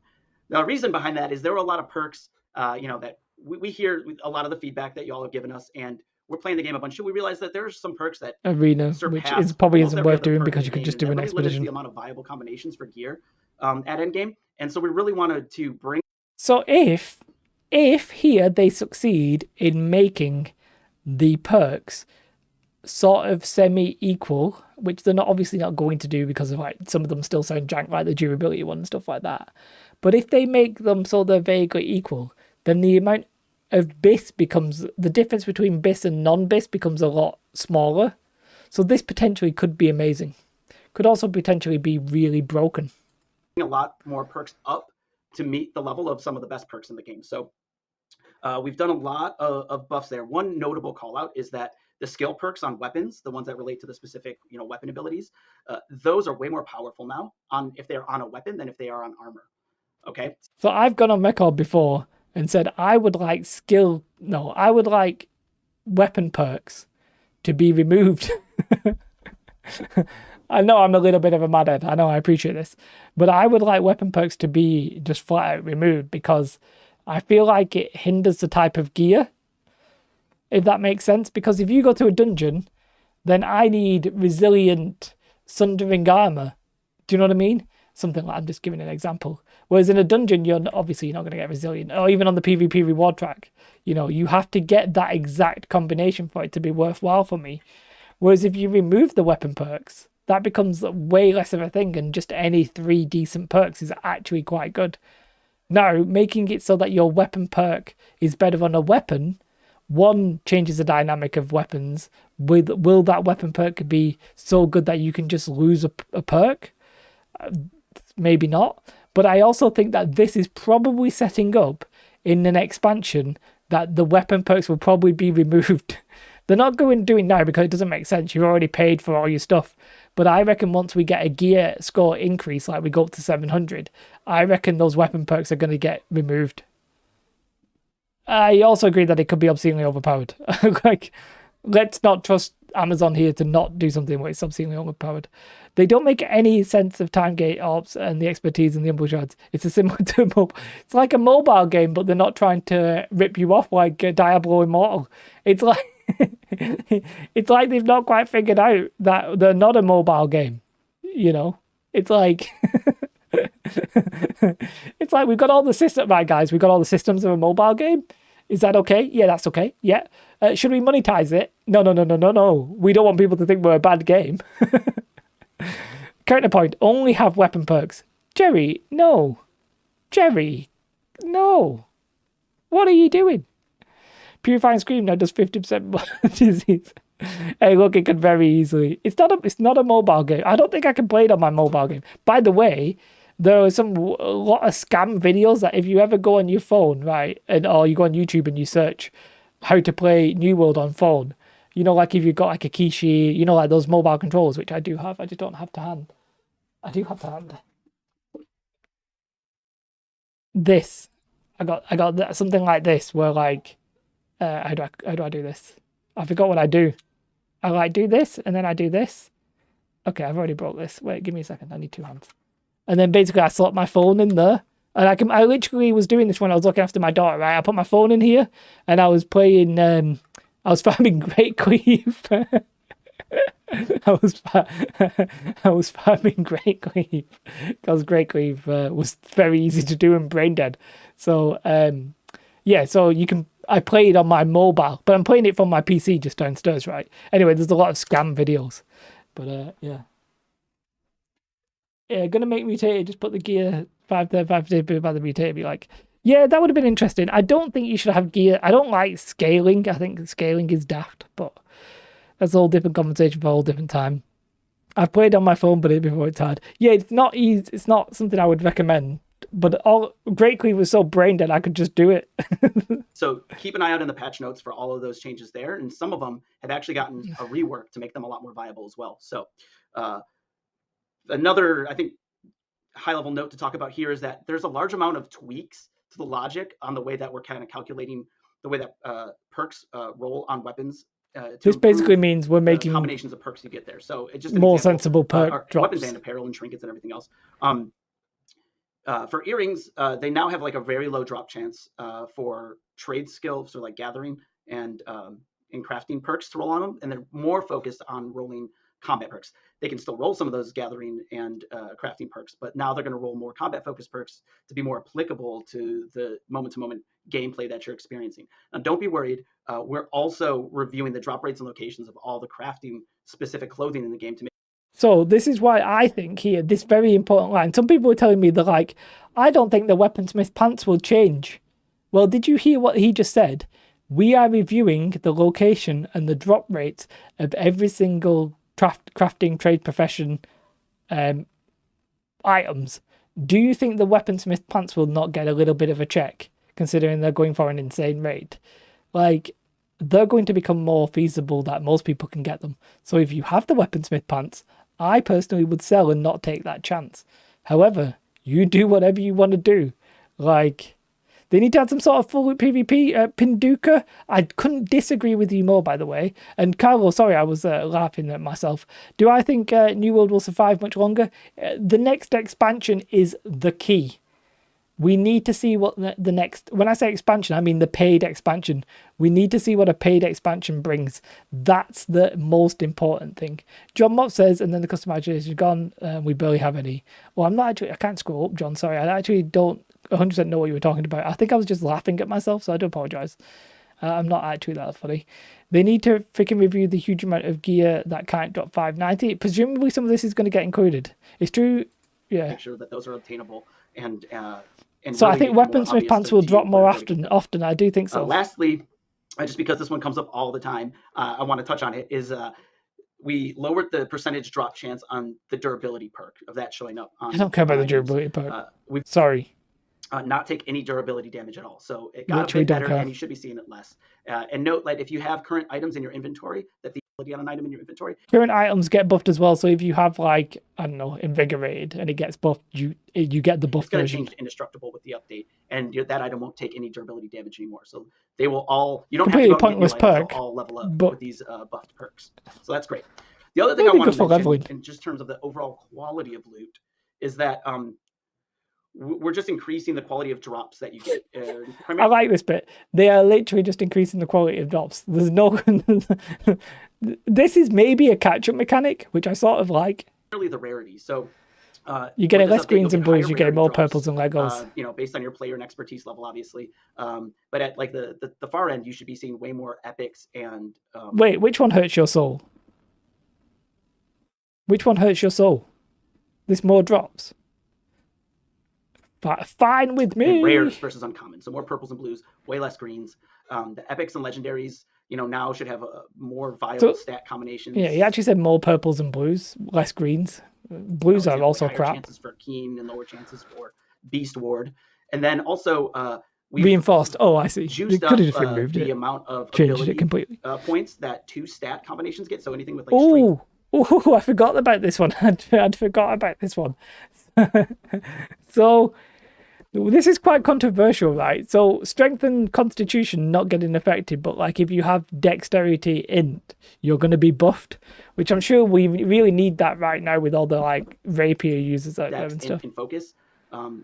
The reason behind that is there were a lot of perks, that we hear a lot of the feedback that y'all have given us, and we're playing the game a bunch. So we realize that there's some perks that arena, which is probably isn't worth doing because you could just do an expedition. The amount of viable combinations for gear at endgame, and so we really wanted to bring. So if here they succeed in making the perks sort of semi-equal, which they're obviously not going to do because of some of them still sound jank, like the durability one and stuff like that. But if they make them so they're vaguely equal, then the amount of BIS becomes, the difference between BIS and non-BIS becomes a lot smaller. So this potentially could be amazing. Could also potentially be really broken. A lot more perks up to meet the level of some of the best perks in the game. So we've done a lot of buffs there. One notable call out is that the skill perks on weapons, the ones that relate to the specific weapon abilities, those are way more powerful now if they're on a weapon than if they are on armor. Okay. So I've gone on record before and said I would like weapon perks to be removed. I know I'm a little bit of a madhead. I know, I appreciate this. But I would like weapon perks to be just flat out removed because I feel like it hinders the type of gear, if that makes sense. Because if you go to a dungeon, then I need resilient sundering armor. Do you know what I mean? Something like, I'm just giving an example. Whereas in a dungeon, you're not going to get resilient. Or even on the PvP reward track, you have to get that exact combination for it to be worthwhile for me. Whereas if you remove the weapon perks, that becomes way less of a thing, and just any 3 decent perks is actually quite good. Now, making it so that your weapon perk is better on a weapon, one, changes the dynamic of weapons. Will that weapon perk be so good that you can just lose a perk? Maybe not. But I also think that this is probably setting up in an expansion that the weapon perks will probably be removed. They're not going to do it now because it doesn't make sense. You've already paid for all your stuff. But I reckon once we get a gear score increase, like we go up to 700, I reckon those weapon perks are going to get removed. I also agree that it could be obscenely overpowered. Let's not trust Amazon here to not do something where it's obscenely overpowered. They don't make any sense of time gate ops and the expertise and the umble shards. It's it's like a mobile game, but they're not trying to rip you off like Diablo Immortal. It's like it's like they've not quite figured out that they're not a mobile game. It's like it's like we've got all the systems, right, guys? We've got all the systems of a mobile game. Is that okay? Yeah, that's okay. Yeah. Should we monetize it? No. We don't want people to think we're a bad game. Counterpoint, only have weapon perks. Jerry, no. Jerry, no. What are you doing? Purifying Scream now does 50% more disease. Hey, look, it could very easily. It's not a mobile game. I don't think I can play it on my mobile game. By the way, there are a lot of scam videos that if you ever go on your phone, right, or you go on YouTube and you search how to play New World on phone, you know, like if you've got like a Kishi, you know, like those mobile controllers, which I do have. I just don't have to hand. I do have to hand. This. I got something like this where like, how do I do this? I forgot what I do. I like do this and then I do this. Okay, I've already broke this. Wait, give me a second. I need 2 hands. And then basically I slot my phone in there. And I literally was doing this when I was looking after my daughter, right? I put my phone in here and I was playing, I was farming Great Cleave. I was farming Great Cleave because Great Cleave was very easy to do and brain dead. So, yeah, so I play it on my mobile, but I'm playing it from my PC just downstairs, right? Anyway, there's a lot of scam videos. But, yeah. Yeah, gonna make mutated, just put the gear 5 there, 5 there, by the mutated, be like, yeah, that would have been interesting. I don't think you should have gear. I don't like scaling. I think scaling is daft, but that's a whole different conversation for a whole different time. I've played on my phone, but before it's hard. Yeah, it's not easy. It's not something I would recommend. But Great Cleave was so brain dead, I could just do it. So keep an eye out in the patch notes for all of those changes there, and some of them have actually gotten a rework to make them a lot more viable as well. So another, I think, high-level note to talk about here is that there's a large amount of tweaks to the logic on the way that we're kind of calculating the way that perks roll on weapons. This basically means we're making combinations of perks you get there. So it's just more sensible perk drops. Weapons and apparel and trinkets and everything else. For earrings, they now have like a very low drop chance for trade skills, so like gathering and crafting perks to roll on them, and they're more focused on rolling combat perks. They can still roll some of those gathering and crafting perks, but now they're going to roll more combat focused perks to be more applicable to the moment-to-moment gameplay that you're experiencing. Now, don't be worried. We're also reviewing the drop rates and locations of all the crafting specific clothing in the game to make. So this is why I think here, this very important line. Some people are telling me they're like, I don't think the weaponsmith pants will change. Well, did you hear what he just said? We are reviewing the location and the drop rates of every single crafting trade profession items. Do you think the weaponsmith pants will not get a little bit of a check, considering they're going for an insane rate? Like, they're going to become more feasible that most people can get them. So if you have the weaponsmith pants, I personally would sell and not take that chance. However, you do whatever you want to do. Like, they need to have some sort of full PvP. Pinduka, I couldn't disagree with you more, by the way. And Carlo, sorry, I was laughing at myself. Do I think New World will survive much longer? The next expansion is the key. We need to see what the next... When I say expansion, I mean the paid expansion. We need to see what a paid expansion brings. That's the most important thing. John Mott says, and then the customization is gone. We barely have any. Well, I'm not actually... I can't scroll up, John. Sorry, I actually don't 100% know what you were talking about. I think I was just laughing at myself, so I do apologise. I'm not actually that funny. They need to freaking review the huge amount of gear that can't drop 590. Presumably some of this is going to get included. It's true, yeah. Make sure that those are obtainable and so really I think weaponsmith pants will drop more often. I do think so. Lastly, just because this one comes up all the time, I want to touch on it, is we lowered the percentage drop chance on the durability perk of that showing up. I don't care about the durability perk. Sorry. Not take any durability damage at all. So it got a bit better, and you should be seeing it less. And note that if you have current items in your inventory, that the ability on an item in your inventory. Current items get buffed as well. So if you have, like, I don't know, invigorated and it gets buffed, you get the buff version. version. It's going to change to indestructible with the update, and that item won't take any durability damage anymore. So they will all, you don't completely have to pointless perk, all level up with these buffed perks. So that's great. The other thing I want to mention, in just terms of the overall quality of loot, is that we're just increasing the quality of drops that you get. I like this bit. They are literally just increasing the quality of drops. There's no... This is maybe a catch-up mechanic, which I sort of like. Really the rarity. So You get with this less update, greens you'll and get higher blues, you get rarity more drops, purples and Legos. you know, based on your player and expertise level, obviously. But at like the far end, you should be seeing way more epics and Wait, which one hurts your soul? Which one hurts your soul? This more drops. Fine with and me. rares versus uncommon. So more purples and blues, way less greens. The epics and legendaries, you know, now should have more viable stat combinations. Yeah, he actually said more purples and blues, less greens. Blues You know, are also like higher crap. chances for Keen and lower chances for Beast Ward. And then also we Reinforced. Oh, I see. They juiced could up have just removed the it. amount of Changed ability it completely. points that 2 stat combinations get. So anything with like strength. Oh, I forgot about this one. I'd forgot about this one. So this is quite controversial, right? So strength and constitution not getting affected, but like if you have dexterity int, you're going to be buffed, which I'm sure we really need that right now with all the like rapier users out there and stuff. In focus,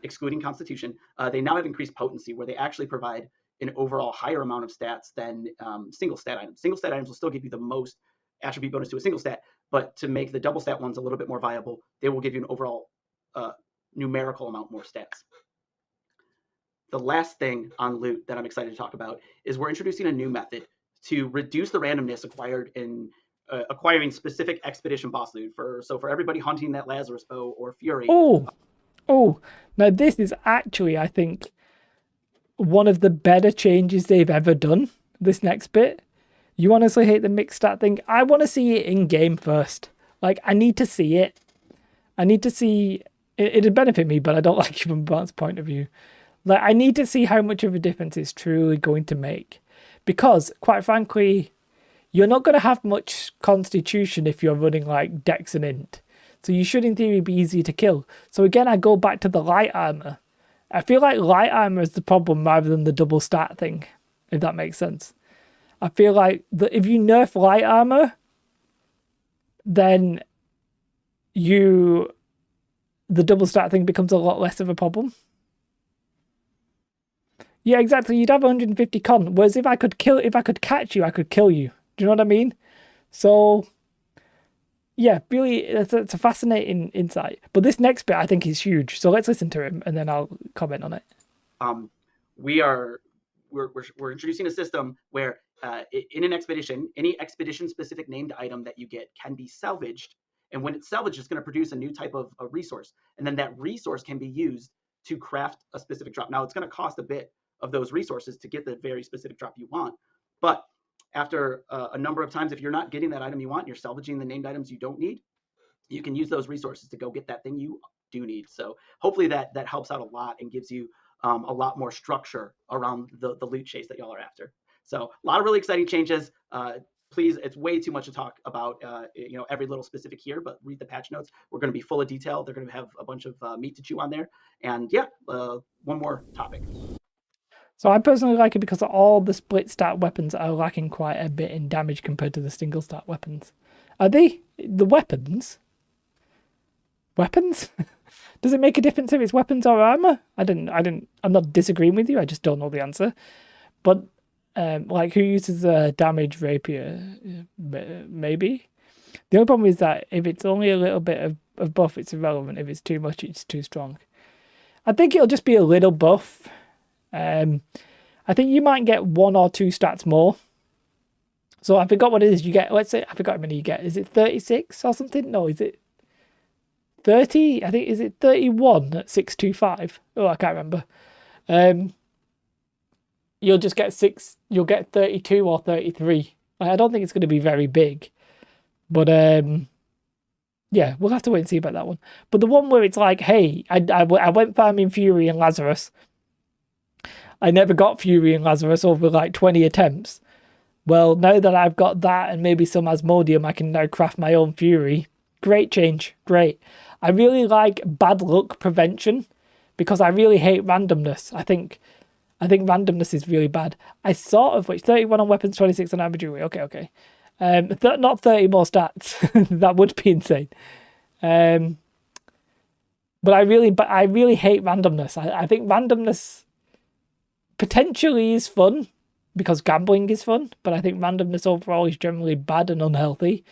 excluding constitution, they now have increased potency where they actually provide an overall higher amount of stats than single stat items. Single stat items will still give you the most attribute bonus to a single stat, but to make the double stat ones a little bit more viable, they will give you an overall numerical amount more stats. The last thing on loot that I'm excited to talk about is we're introducing a new method to reduce the randomness acquired in acquiring specific expedition boss loot. For everybody hunting that Lazarus bow or Fury. Oh, now this is actually, I think, one of the better changes they've ever done. This next bit, you honestly hate the mixed stat thing. I want to see it in game first. Like, I need to see it. I need to see it'd benefit me, but I don't like it from Bart's point of view. Like, I need to see how much of a difference it's truly going to make, because quite frankly, you're not going to have much constitution if you're running like Dex and Int. So you should in theory be easy to kill. So again, I go back to the light armor. I feel like light armor is the problem rather than the double stat thing, if that makes sense. I feel like if you nerf light armor, then the double stat thing becomes a lot less of a problem. Yeah, exactly. You'd have 150 con. Whereas if I could catch you, I could kill you. Do you know what I mean? So, yeah, really, it's a fascinating insight. But this next bit, I think, is huge. So let's listen to him, and then I'll comment on it. We're introducing a system where in an expedition, any expedition-specific named item that you get can be salvaged. And when it's salvaged, it's going to produce a new type of a resource. And then that resource can be used to craft a specific drop. Now, it's going to cost a bit of those resources to get the very specific drop you want. But after a number of times, if you're not getting that item you want, you're salvaging the named items you don't need, you can use those resources to go get that thing you do need. So hopefully that helps out a lot and gives you a lot more structure around the loot chase that y'all are after. So a lot of really exciting changes. Please, it's way too much to talk about every little specific here, but read the patch notes. We're going to be full of detail. They're going to have a bunch of meat to chew on there. And yeah, one more topic. So I personally like it because all the split stat weapons are lacking quite a bit in damage compared to the single stat weapons. Are they the weapons? Weapons? Does it make a difference if it's weapons or armor? I'm not disagreeing with you. I just don't know the answer. But like, who uses a damage rapier? Maybe. The only problem is that if it's only a little bit of buff, it's irrelevant. If it's too much, it's too strong. I think it'll just be a little buff. I think you might get 1 or 2 stats more. So I forgot what it is. You get, let's say, I forgot how many you get. Is it 36 or something? No, is it 30? I think, is it 31 at 625? Oh, I can't remember. You'll just get you'll get 32 or 33. I don't think it's going to be very big. But yeah, we'll have to wait and see about that one. But the one where it's like, hey, I went farming Fury and Lazarus. I never got Fury and Lazarus over like 20 attempts. Well, now that I've got that and maybe some Asmodeum, I can now craft my own Fury. Great change. Great. I really like bad luck prevention because I really hate randomness. I think randomness is really bad. I sort of, 31 on weapons, 26 on imagery. Okay. Not 30 more stats. That would be insane. But I really hate randomness. I think randomness potentially is fun because gambling is fun, but I think randomness overall is generally bad and unhealthy.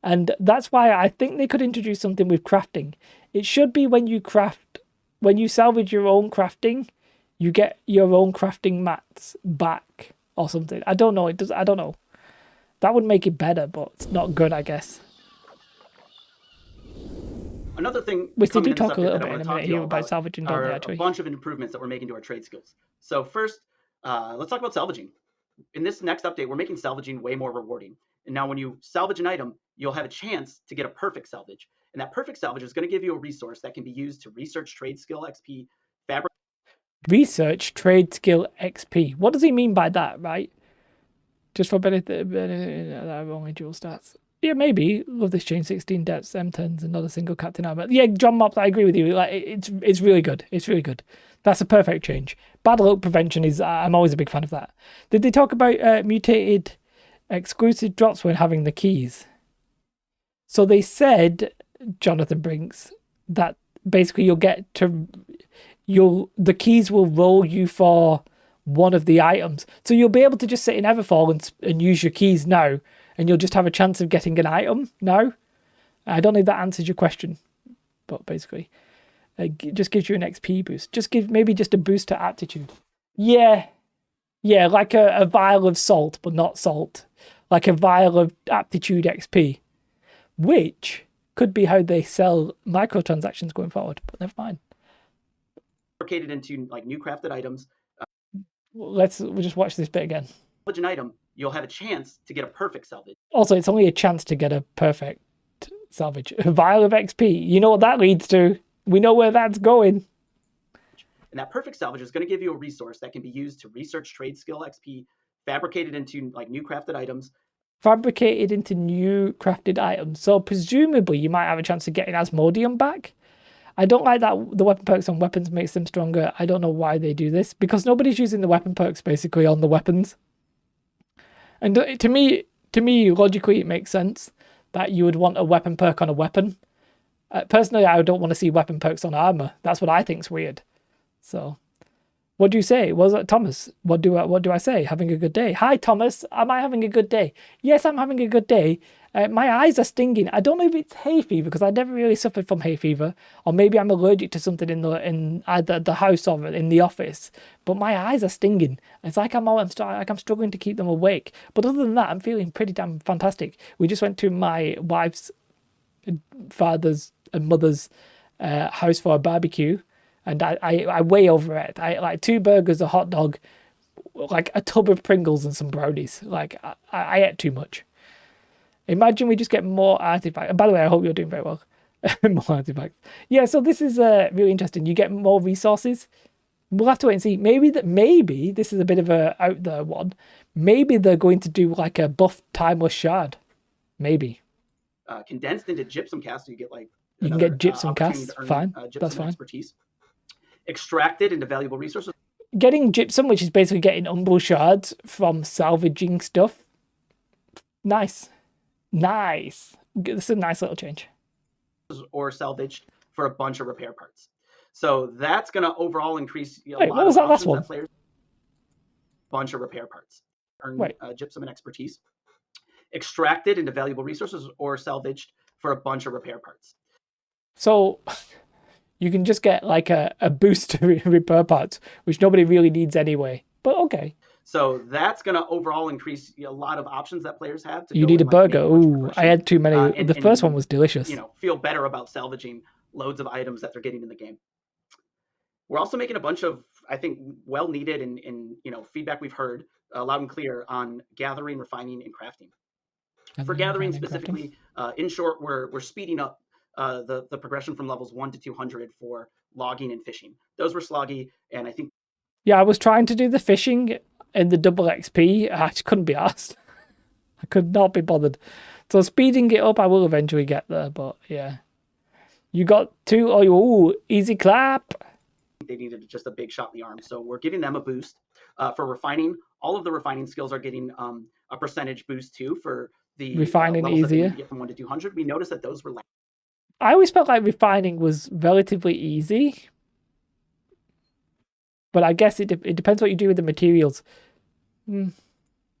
And that's why I think they could introduce something with crafting. It should be when you salvage your own crafting, you get your own crafting mats back or something. I don't know. I don't know. That would make it better, but it's not good, I guess. Another thing Which they coming do in this talk a update little that I bit in want a to talk minute to you here all about about salvaging, don't are they, a actually? bunch of improvements that we're making to our trade skills. So first, let's talk about salvaging. In this next update, we're making salvaging way more rewarding. And now when you salvage an item, you'll have a chance to get a perfect salvage. And that perfect salvage is going to give you a resource that can be used to research trade skill XP, fabric. Research trade skill XP. What does he mean by that, right? Just for benefit only dual stats. Yeah, maybe. Love this change. 16 depths, M10s, and not a single captain armor. Yeah, John Mops, I agree with you. Like, it's really good. It's really good. That's a perfect change. Battle oak prevention is. I'm always a big fan of that. Did they talk about mutated exclusive drops when having the keys? So they said, Jonathan Brinks, that basically the keys will roll you for one of the items. So you'll be able to just sit in Everfall and use your keys now, and you'll just have a chance of getting an item now. I don't know if that answers your question, but basically, it just gives you an XP boost. Maybe just a boost to aptitude. Yeah, like a vial of salt, but not salt. Like a vial of aptitude XP, which could be how they sell microtransactions going forward, but never mind. Fabricated into like new crafted items. We'll just watch this bit again. Salvage an item, you'll have a chance to get a perfect salvage. Also, it's only a chance to get a perfect salvage. A vial of XP. You know what that leads to. We know where that's going. And that perfect salvage is going to give you a resource that can be used to research trade skill XP, fabricated into like new crafted items. Fabricated into new crafted items. So presumably you might have a chance of getting Asmodeum back. I don't like that the weapon perks on weapons makes them stronger. I don't know why they do this, because nobody's using the weapon perks basically on the weapons. And to me, logically, it makes sense that you would want a weapon perk on a weapon. Personally, I don't want to see weapon perks on armor. That's what I think's weird. So, what do you say? Was it Thomas? What do I say? Having a good day. Hi, Thomas. Am I having a good day? Yes, I'm having a good day. My eyes are stinging. I don't know if it's hay fever, because I never really suffered from hay fever, or maybe I'm allergic to something in either the house or in the office. But my eyes are stinging. It's like I'm struggling to keep them awake. But other than that, I'm feeling pretty damn fantastic. We just went to my wife's father's and mother's house for a barbecue, and I way over it. I like 2 burgers, a hot dog, like a tub of Pringles and some brownies. Like I ate too much. Imagine we just get more artifacts. And by the way, I hope you're doing very well. More artifacts. Yeah, so this is really interesting. You get more resources. We'll have to wait and see. Maybe this is a bit of a out there one. Maybe they're going to do like a buff timeless shard. Maybe. Condensed into gypsum cast, so you get like you can get gypsum cast. Fine, gypsum that's fine. Expertise. Extracted into valuable resources. Getting gypsum, which is basically getting umbral shards from salvaging stuff. Nice. This is a nice little change. Or salvaged for a bunch of repair parts. So that's going to overall increase a Wait, lot what was of that last options one? that players. Bunch of repair parts. Earn gypsum and expertise. Extracted into valuable resources or salvaged for a bunch of repair parts. So you can just get like a boost to repair parts, which nobody really needs anyway. But okay. So that's going to overall increase a lot of options that players have. You need a burger. Ooh, I had too many. The first one was delicious. Feel better about salvaging loads of items that they're getting in the game. We're also making a bunch of, I think, well-needed and feedback we've heard loud and clear on gathering, refining, and crafting. For gathering specifically, in short, we're speeding up the progression from levels 1 to 200 for logging and fishing. Those were sloggy, and I think. Yeah, I was trying to do the fishing in the double XP. I just couldn't be asked. I could not be bothered. So speeding it up, I will eventually get there. But yeah, you got 2. Oh, easy clap. They needed just a big shot in the arm, so we're giving them a boost for refining. All of the refining skills are getting a percentage boost too for the refining levels easier. That they get from 1 to 200. We noticed that those were. I always felt like refining was relatively easy, but I guess it depends what you do with the materials.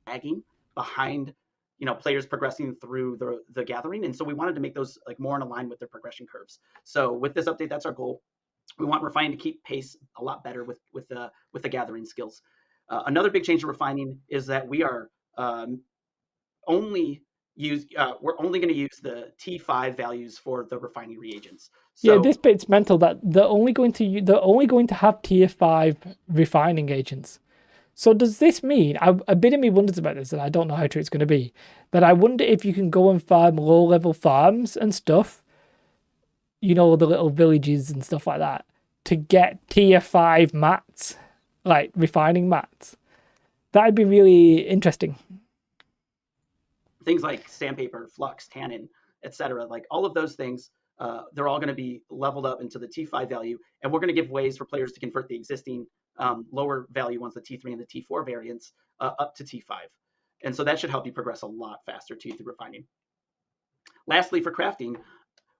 Lagging behind, players progressing through the gathering. And so we wanted to make those like more in line with their progression curves. So with this update, that's our goal. We want refining to keep pace a lot better with the gathering skills. Another big change in refining is that we are only we're only going to use the T5 values for the refining reagents. So, yeah, this bit's mental that they're only going to have tier 5 refining agents. So does this mean, a bit of me wonders about this, and I don't know how true it's going to be, that I wonder if you can go and farm low-level farms and stuff, the little villages and stuff like that, to get tier 5 mats, like refining mats. That'd be really interesting. Things like sandpaper, flux, tannin, etc. Like all of those things, they're all going to be leveled up into the T5 value, and we're going to give ways for players to convert the existing lower value ones, the T3 and the T4 variants, up to T5. And so that should help you progress a lot faster too through refining. Lastly, for crafting,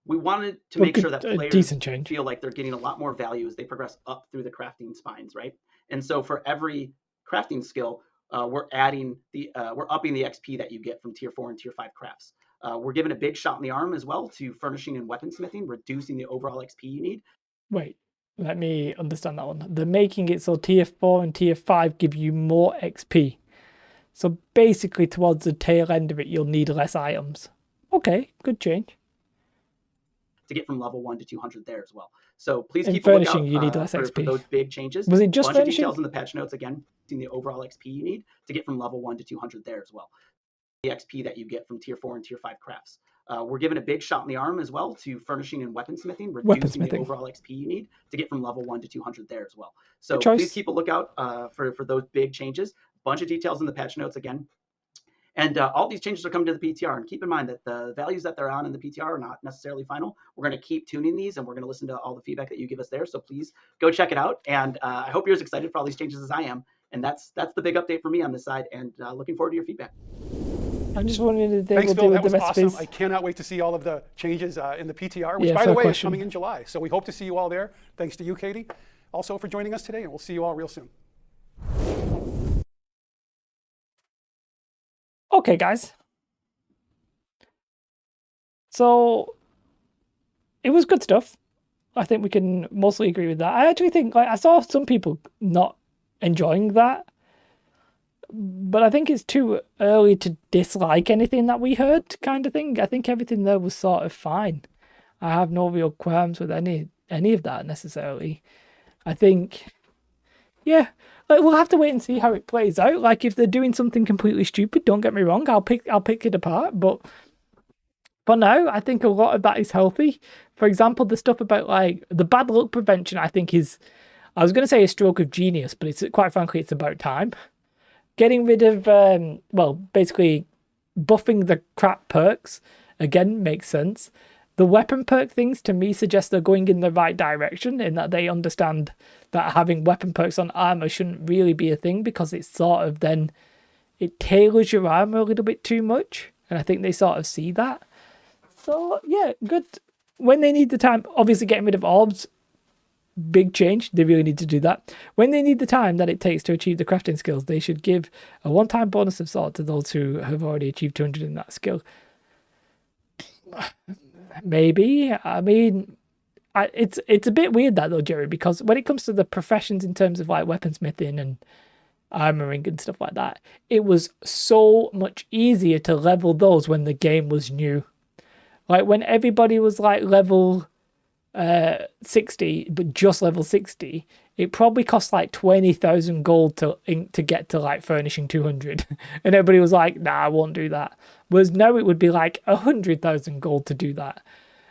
we wanted to make sure that players feel like they're getting a lot more value as they progress up through the crafting spines, right? And so for every crafting skill, we're upping the XP that you get from tier 4 and tier 5 crafts. We're giving a big shot in the arm as well to furnishing and weaponsmithing, reducing the overall XP you need. Wait, let me understand that one. They're making it so tier 4 and tier 5 give you more XP. So basically towards the tail end of it, you'll need less items. Okay, good change. To get from level 1 to 200 there as well. So please in keep a lookout you need less XP. For those big changes. Was it just bunch furnishing? Of details in the patch notes again, seeing the overall XP you need to get from level 1 to 200 there as well. The XP that you get from tier 4 and tier 5 crafts. We're giving a big shot in the arm as well to furnishing and weaponsmithing, reducing the overall XP you need to get from level 1 to 200 there as well. So please keep a lookout for those big changes. Bunch of details in the patch notes again. And all these changes are coming to the PTR. And keep in mind that the values that they're on in the PTR are not necessarily final. We're going to keep tuning these, and we're going to listen to all the feedback that you give us there. So please go check it out. And I hope you're as excited for all these changes as I am. And that's the big update for me on this side. And looking forward to your feedback. I'm just wondering if they Thanks, will Phil. do That with was the awesome. recipes. I cannot wait to see all of the changes in the PTR, which, by the way, is coming in July. So we hope to see you all there. Thanks to you, Katie, also for joining us today. And we'll see you all real soon. Okay, guys. So it was good stuff. I think we can mostly agree with that. I actually think I saw some people not enjoying that, but I think it's too early to dislike anything that we heard, kind of thing. I think everything there was sort of fine. I have no real qualms with any of that necessarily. I think, yeah, we'll have to wait and see how it plays out. Like if they're doing something completely stupid, don't get me wrong, I'll pick it apart, but for now, I think a lot of that is healthy. For example, the stuff about like the bad luck prevention, I think is, I was going to say a stroke of genius, but it's quite frankly, it's about time. Getting rid of, basically buffing the crap perks, again, makes sense. The weapon perk things, to me, suggest they're going in the right direction in that they understand that having weapon perks on armor shouldn't really be a thing because it's sort of then, it tailors your armor a little bit too much. And I think they sort of see that. So, yeah, good. When they need the time, obviously getting rid of orbs, big change. They really need to do that. When they need the time that it takes to achieve the crafting skills, they should give a one-time bonus of salt to those who have already achieved 200 in that skill. Maybe. I mean, it's a bit weird that though, Jerry, because when it comes to the professions in terms of like weaponsmithing and armoring and stuff like that, it was so much easier to level those when the game was new. Like when everybody was like level 60, but just level 60, it probably cost like 20,000 gold to get to like furnishing 200. And everybody was like, nah, I won't do that. Whereas now it would be like 100,000 gold to do that.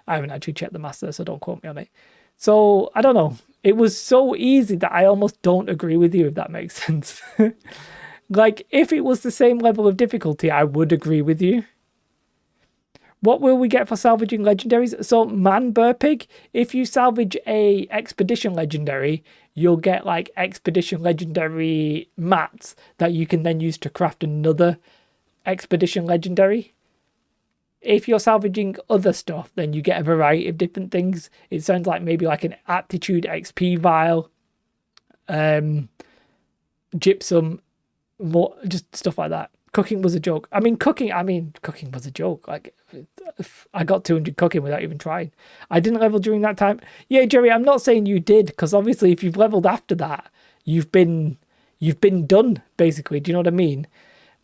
I haven't actually checked the master, so don't quote me on it. So I don't know. It was so easy that I almost don't agree with you, if that makes sense. Like if it was the same level of difficulty, I would agree with you. What will we get for salvaging legendaries? So Man Burpig, if you salvage a expedition legendary, you'll get like expedition legendary mats that you can then use to craft another expedition legendary. If you're salvaging other stuff, then you get a variety of different things. It sounds like maybe like an aptitude XP vial, gypsum, more, just stuff like that. cooking was a joke. Cooking was a joke. Like, I got 200 cooking without even trying. I didn't level during that time. Yeah, Jerry, I'm not saying you did, because obviously if you've leveled after that, you've been done, basically. Do you know what I mean?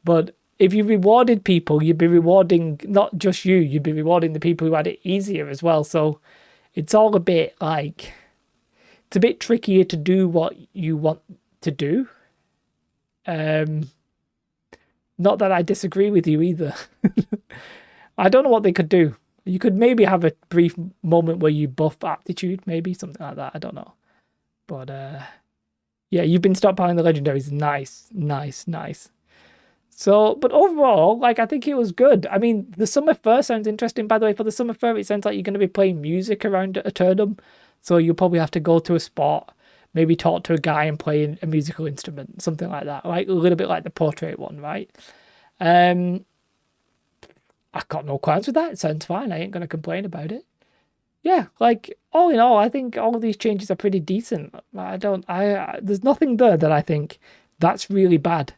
But if you rewarded people, you'd be rewarding not just you, you'd be rewarding the people who had it easier as well. So it's all a bit like, it's a bit trickier to do what you want to do. Not that I disagree with you either. I don't know what they could do. You could maybe have a brief moment where you buff aptitude, maybe something like that. I don't know. But yeah, you've been stockpiling the legendaries. Nice. So, but overall, like, I think it was good. I mean, the Summer Fair sounds interesting, by the way. For the Summer Fair, it sounds like you're going to be playing music around Eternum. So you'll probably have to go to a spot, maybe talk to a guy and play a musical instrument, something like that. Like, a little bit like the portrait one, right? I got no qualms with that. It sounds fine. I ain't going to complain about it. Yeah, like, all in all, I think all of these changes are pretty decent. There's nothing there that I think that's really bad.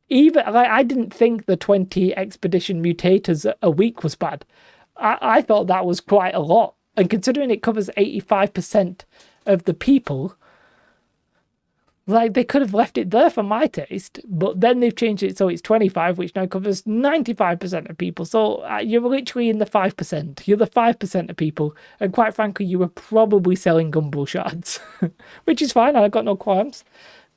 Even, like, I didn't think the 20 expedition mutators a week was bad. I thought that was quite a lot. And considering it covers 85% of the people, like, they could have left it there for my taste, but then they've changed it so it's 25, which now covers 95% of people. So you're literally in the 5%. You're the 5% of people, and quite frankly, you were probably selling Gumball shards, which is fine. I've got no qualms.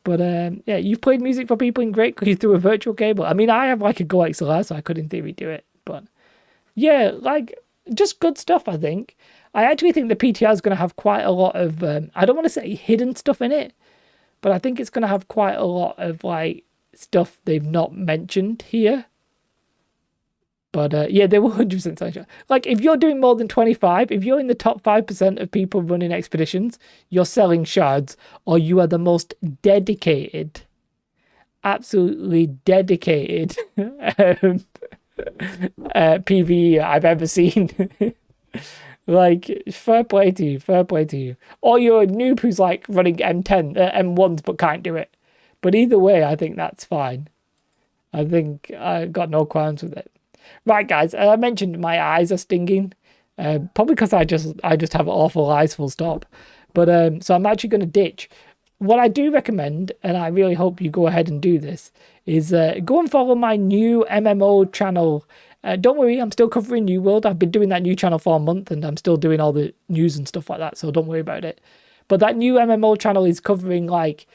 But yeah, you've played music for people in Great Cookie through a virtual cable. I mean, I have like a Go XLR, so I could in theory do it. But yeah, like, just good stuff, I think. I actually think the PTR is going to have quite a lot of, I don't want to say hidden stuff in it, but I think it's going to have quite a lot of, like, stuff they've not mentioned here. But yeah, they were 100% selling. Like, if you're doing more than 25, if you're in the top 5% of people running expeditions, you're selling shards, or you are the most dedicated, absolutely dedicated PvE I've ever seen. Like, fair play to you. Or you're a noob who's, like, running M1s but can't do it. But either way, I think that's fine. I think I got no qualms with it. Right, guys, I mentioned my eyes are stinging. Probably because I just have awful eyes, full stop. But so I'm actually going to ditch. What I do recommend, and I really hope you go ahead and do this, is go and follow my new MMO channel. Don't worry, I'm still covering New World. I've been doing that new channel for a month, and I'm still doing all the news and stuff like that, so don't worry about it. But that new MMO channel is covering, like,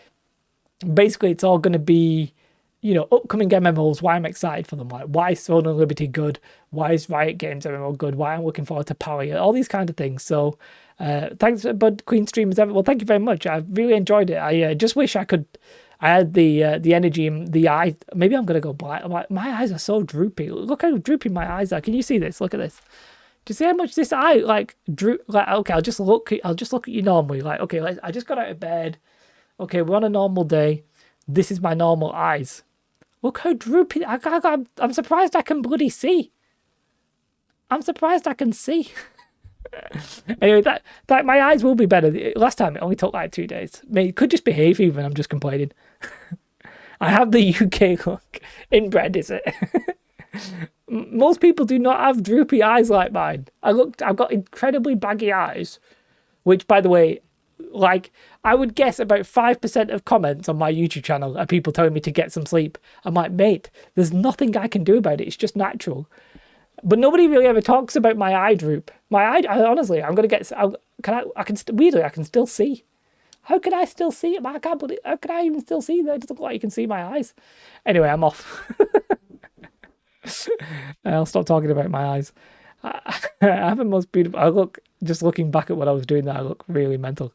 basically it's all going to be, you know, upcoming MMOs, why I'm excited for them, like, why is Throne of Liberty good, why is Riot Games MMO good, why I'm looking forward to Palia, all these kind of things. So thanks, Bud Queen Streamers. Well, thank you very much. I really enjoyed it. I just wish I had the energy and the eye. Maybe I'm gonna go blind. My eyes are so droopy. Look how droopy my eyes are. Can you see this? Look at this. Do you see how much this eye, like, droop? Like, okay, I'll just look at you normally. Like, okay, I just got out of bed. Okay, we're on a normal day. This is my normal eyes. Look how droopy. I'm surprised I can bloody see. I'm surprised I can see. Anyway, that my eyes will be better. Last time it only took like 2 days. It could just be hay fever and I'm just complaining. I have the UK look. Inbred, is it? Most people do not have droopy eyes like mine. I've got incredibly baggy eyes, which, by the way, like, I would guess about 5% of comments on my YouTube channel are people telling me to get some sleep. I'm like, mate, there's nothing I can do about it. It's just natural. But nobody really ever talks about my eye droop. Honestly, I'm gonna get. Weirdly, I can still see. How can I still see it? I can't believe. How can I even still see that? It doesn't look like you can see my eyes. Anyway, I'm off. I'll stop talking about my eyes. I have the most beautiful. Just looking back at what I was doing there, I look really mental.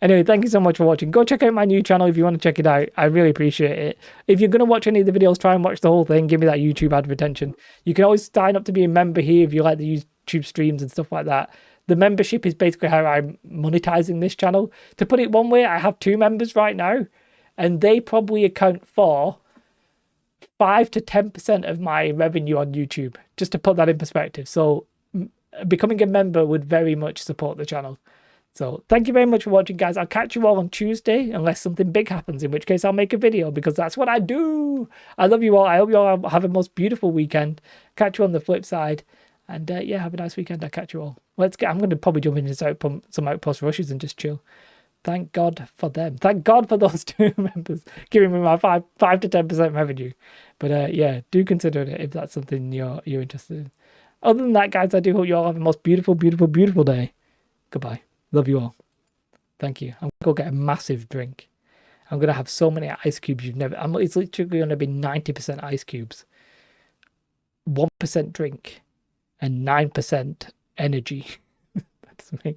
Anyway, thank you so much for watching. Go check out my new channel if you want to check it out. I really appreciate it. If you're going to watch any of the videos, try and watch the whole thing. Give me that YouTube ad retention. You can always sign up to be a member here if you like the YouTube streams and stuff like that. The membership is basically how I'm monetizing this channel. To put it one way, I have 2 members right now, and they probably account for 5 to 10% of my revenue on YouTube, just to put that in perspective. So becoming a member would very much support the channel. So thank you very much for watching, guys. I'll catch you all on Tuesday, unless something big happens, in which case I'll make a video, because that's what I do. I love you all. I hope you all have a most beautiful weekend. Catch you on the flip side. And yeah, have a nice weekend. I'll catch you all. I'm going to probably jump into some outpost rushes and just chill. Thank God for them. Thank God for those 2 members giving me my 5 to 10% revenue. But yeah, do consider it if that's something you're interested in. Other than that, guys, I do hope you all have the most beautiful, beautiful, beautiful day. Goodbye. Love you all. Thank you. I'm going to go get a massive drink. I'm going to have so many ice cubes you've never... It's literally going to be 90% ice cubes, 1% drink, and 9% energy. That's me.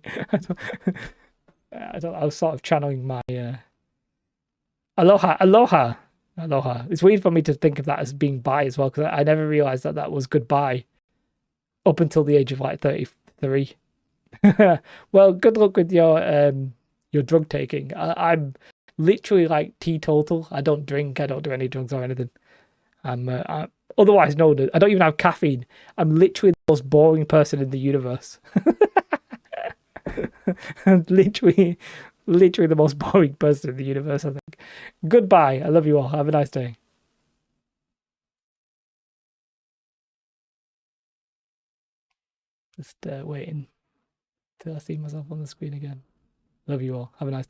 I was sort of channeling my... Aloha. It's weird for me to think of that as being bye as well, because I never realised that was goodbye up until the age of like 33. Well, good luck with your drug taking. I'm literally like teetotal. I don't drink. I don't do any drugs or anything. I'm otherwise known. I don't even have caffeine. I'm literally the most boring person in the universe. literally the most boring person in the universe, I think. Goodbye. I love you all. Have a nice day. Just waiting till I see myself on the screen again. Love you all. Have a nice day.